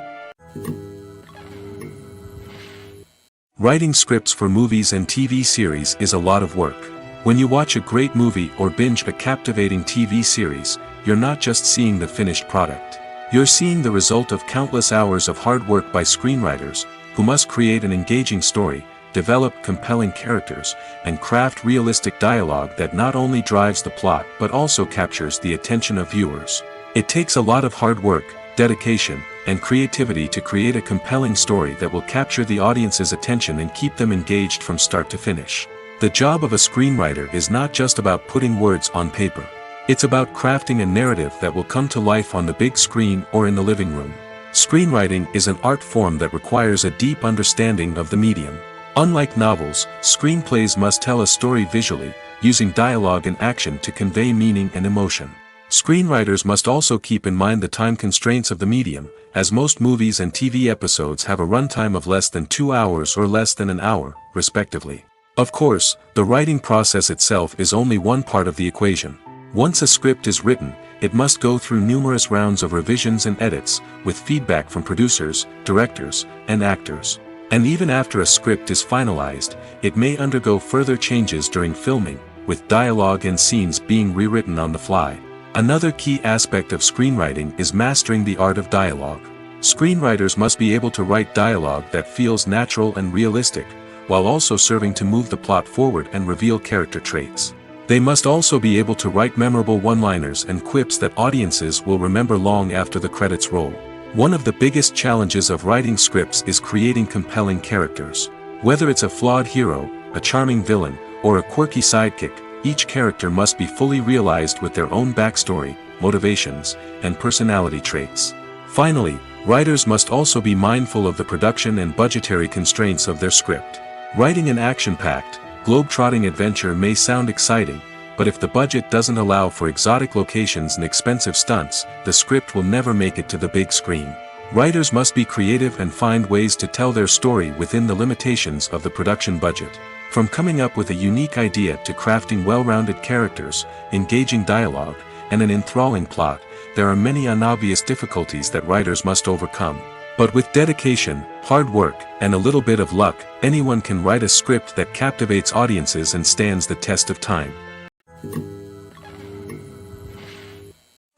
Writing scripts for movies and TV series is a lot of work. When you watch a great movie or binge a captivating TV series, you're not just seeing the finished product. You're seeing the result of countless hours of hard work by screenwriters, who must create an engaging story, develop compelling characters, and craft realistic dialogue that not only drives the plot but also captures the attention of viewers. It takes a lot of hard work, dedication, and creativity to create a compelling story that will capture the audience's attention and keep them engaged from start to finish. The job of a screenwriter is not just about putting words on paper. It's about crafting a narrative that will come to life on the big screen or in the living room. Screenwriting is an art form that requires a deep understanding of the medium. Unlike novels, screenplays must tell a story visually, using dialogue and action to convey meaning and emotion. Screenwriters must also keep in mind the time constraints of the medium, as most movies and TV episodes have a runtime of less than 2 hours or less than an hour, respectively. Of course, the writing process itself is only one part of the equation. Once a script is written, it must go through numerous rounds of revisions and edits, with feedback from producers, directors, and actors. And even after a script is finalized, it may undergo further changes during filming, with dialogue and scenes being rewritten on the fly. Another key aspect of screenwriting is mastering the art of dialogue. Screenwriters must be able to write dialogue that feels natural and realistic, while also serving to move the plot forward and reveal character traits. They must also be able to write memorable one-liners and quips that audiences will remember long after the credits roll. One of the biggest challenges of writing scripts is creating compelling characters. Whether it's a flawed hero, a charming villain, or a quirky sidekick, each character must be fully realized with their own backstory, motivations, and personality traits. Finally, writers must also be mindful of the production and budgetary constraints of their script. Writing an action-packed, globe-trotting adventure may sound exciting, but if the budget doesn't allow for exotic locations and expensive stunts, the script will never make it to the big screen. Writers must be creative and find ways to tell their story within the limitations of the production budget. From coming up with a unique idea to crafting well-rounded characters, engaging dialogue, and an enthralling plot, there are many unobvious difficulties that writers must overcome. But with dedication, hard work, and a little bit of luck, anyone can write a script that captivates audiences and stands the test of time.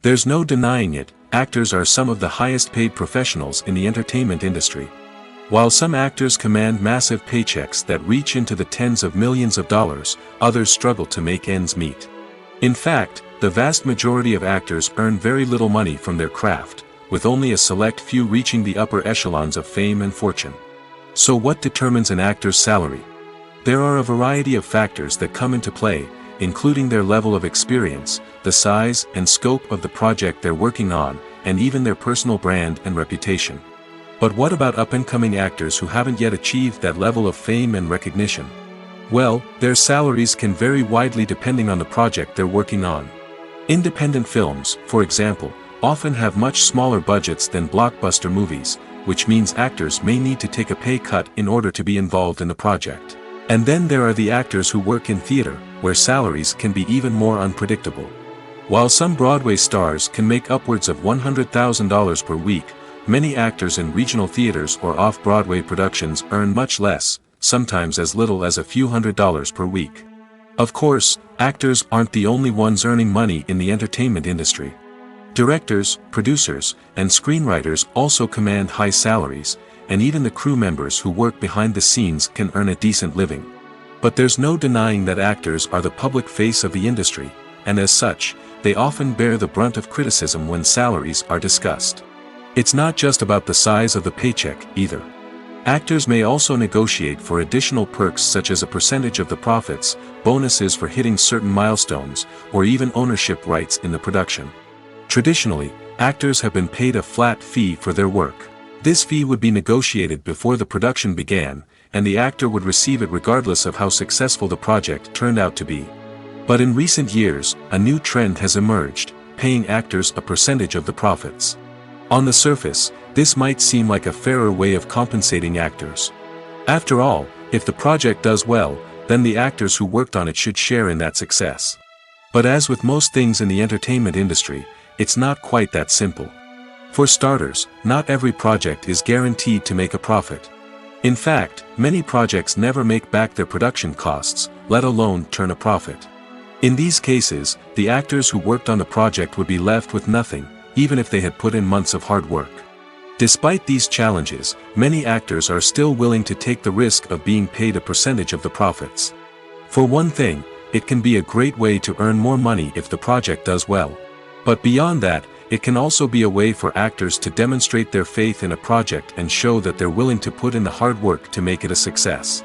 There's no denying it, actors are some of the highest paid professionals in the entertainment industry. While some actors command massive paychecks that reach into the tens of millions of dollars, others struggle to make ends meet. In fact, the vast majority of actors earn very little money from their craft, with only a select few reaching the upper echelons of fame and fortune. So what determines an actor's salary? There are a variety of factors that come into play, including their level of experience, the size and scope of the project they're working on, and even their personal brand and reputation. But what about up-and-coming actors who haven't yet achieved that level of fame and recognition? Well, their salaries can vary widely depending on the project they're working on. Independent films, for example, often have much smaller budgets than blockbuster movies, which means actors may need to take a pay cut in order to be involved in the project. And then there are the actors who work in theater, where salaries can be even more unpredictable. While some Broadway stars can make upwards of $100,000 per week, many actors in regional theaters or off-Broadway productions earn much less, sometimes as little as a few $100s per week. Of course, actors aren't the only ones earning money in the entertainment industry. Directors, producers, and screenwriters also command high salaries, and even the crew members who work behind the scenes can earn a decent living. But there's no denying that actors are the public face of the industry, and as such, they often bear the brunt of criticism when salaries are discussed. It's not just about the size of the paycheck, either. Actors may also negotiate for additional perks such as a percentage of the profits, bonuses for hitting certain milestones, or even ownership rights in the production. Traditionally, actors have been paid a flat fee for their work. This fee would be negotiated before the production began, and the actor would receive it regardless of how successful the project turned out to be. But in recent years, a new trend has emerged, paying actors a percentage of the profits. On the surface, this might seem like a fairer way of compensating actors. After all, if the project does well, then the actors who worked on it should share in that success. But as with most things in the entertainment industry, it's not quite that simple. For starters, not every project is guaranteed to make a profit. In fact, many projects never make back their production costs, let alone turn a profit. In these cases, the actors who worked on the project would be left with nothing, even if they had put in months of hard work. Despite these challenges, many actors are still willing to take the risk of being paid a percentage of the profits. For one thing, it can be a great way to earn more money if the project does well. But beyond that, it can also be a way for actors to demonstrate their faith in a project and show that they're willing to put in the hard work to make it a success.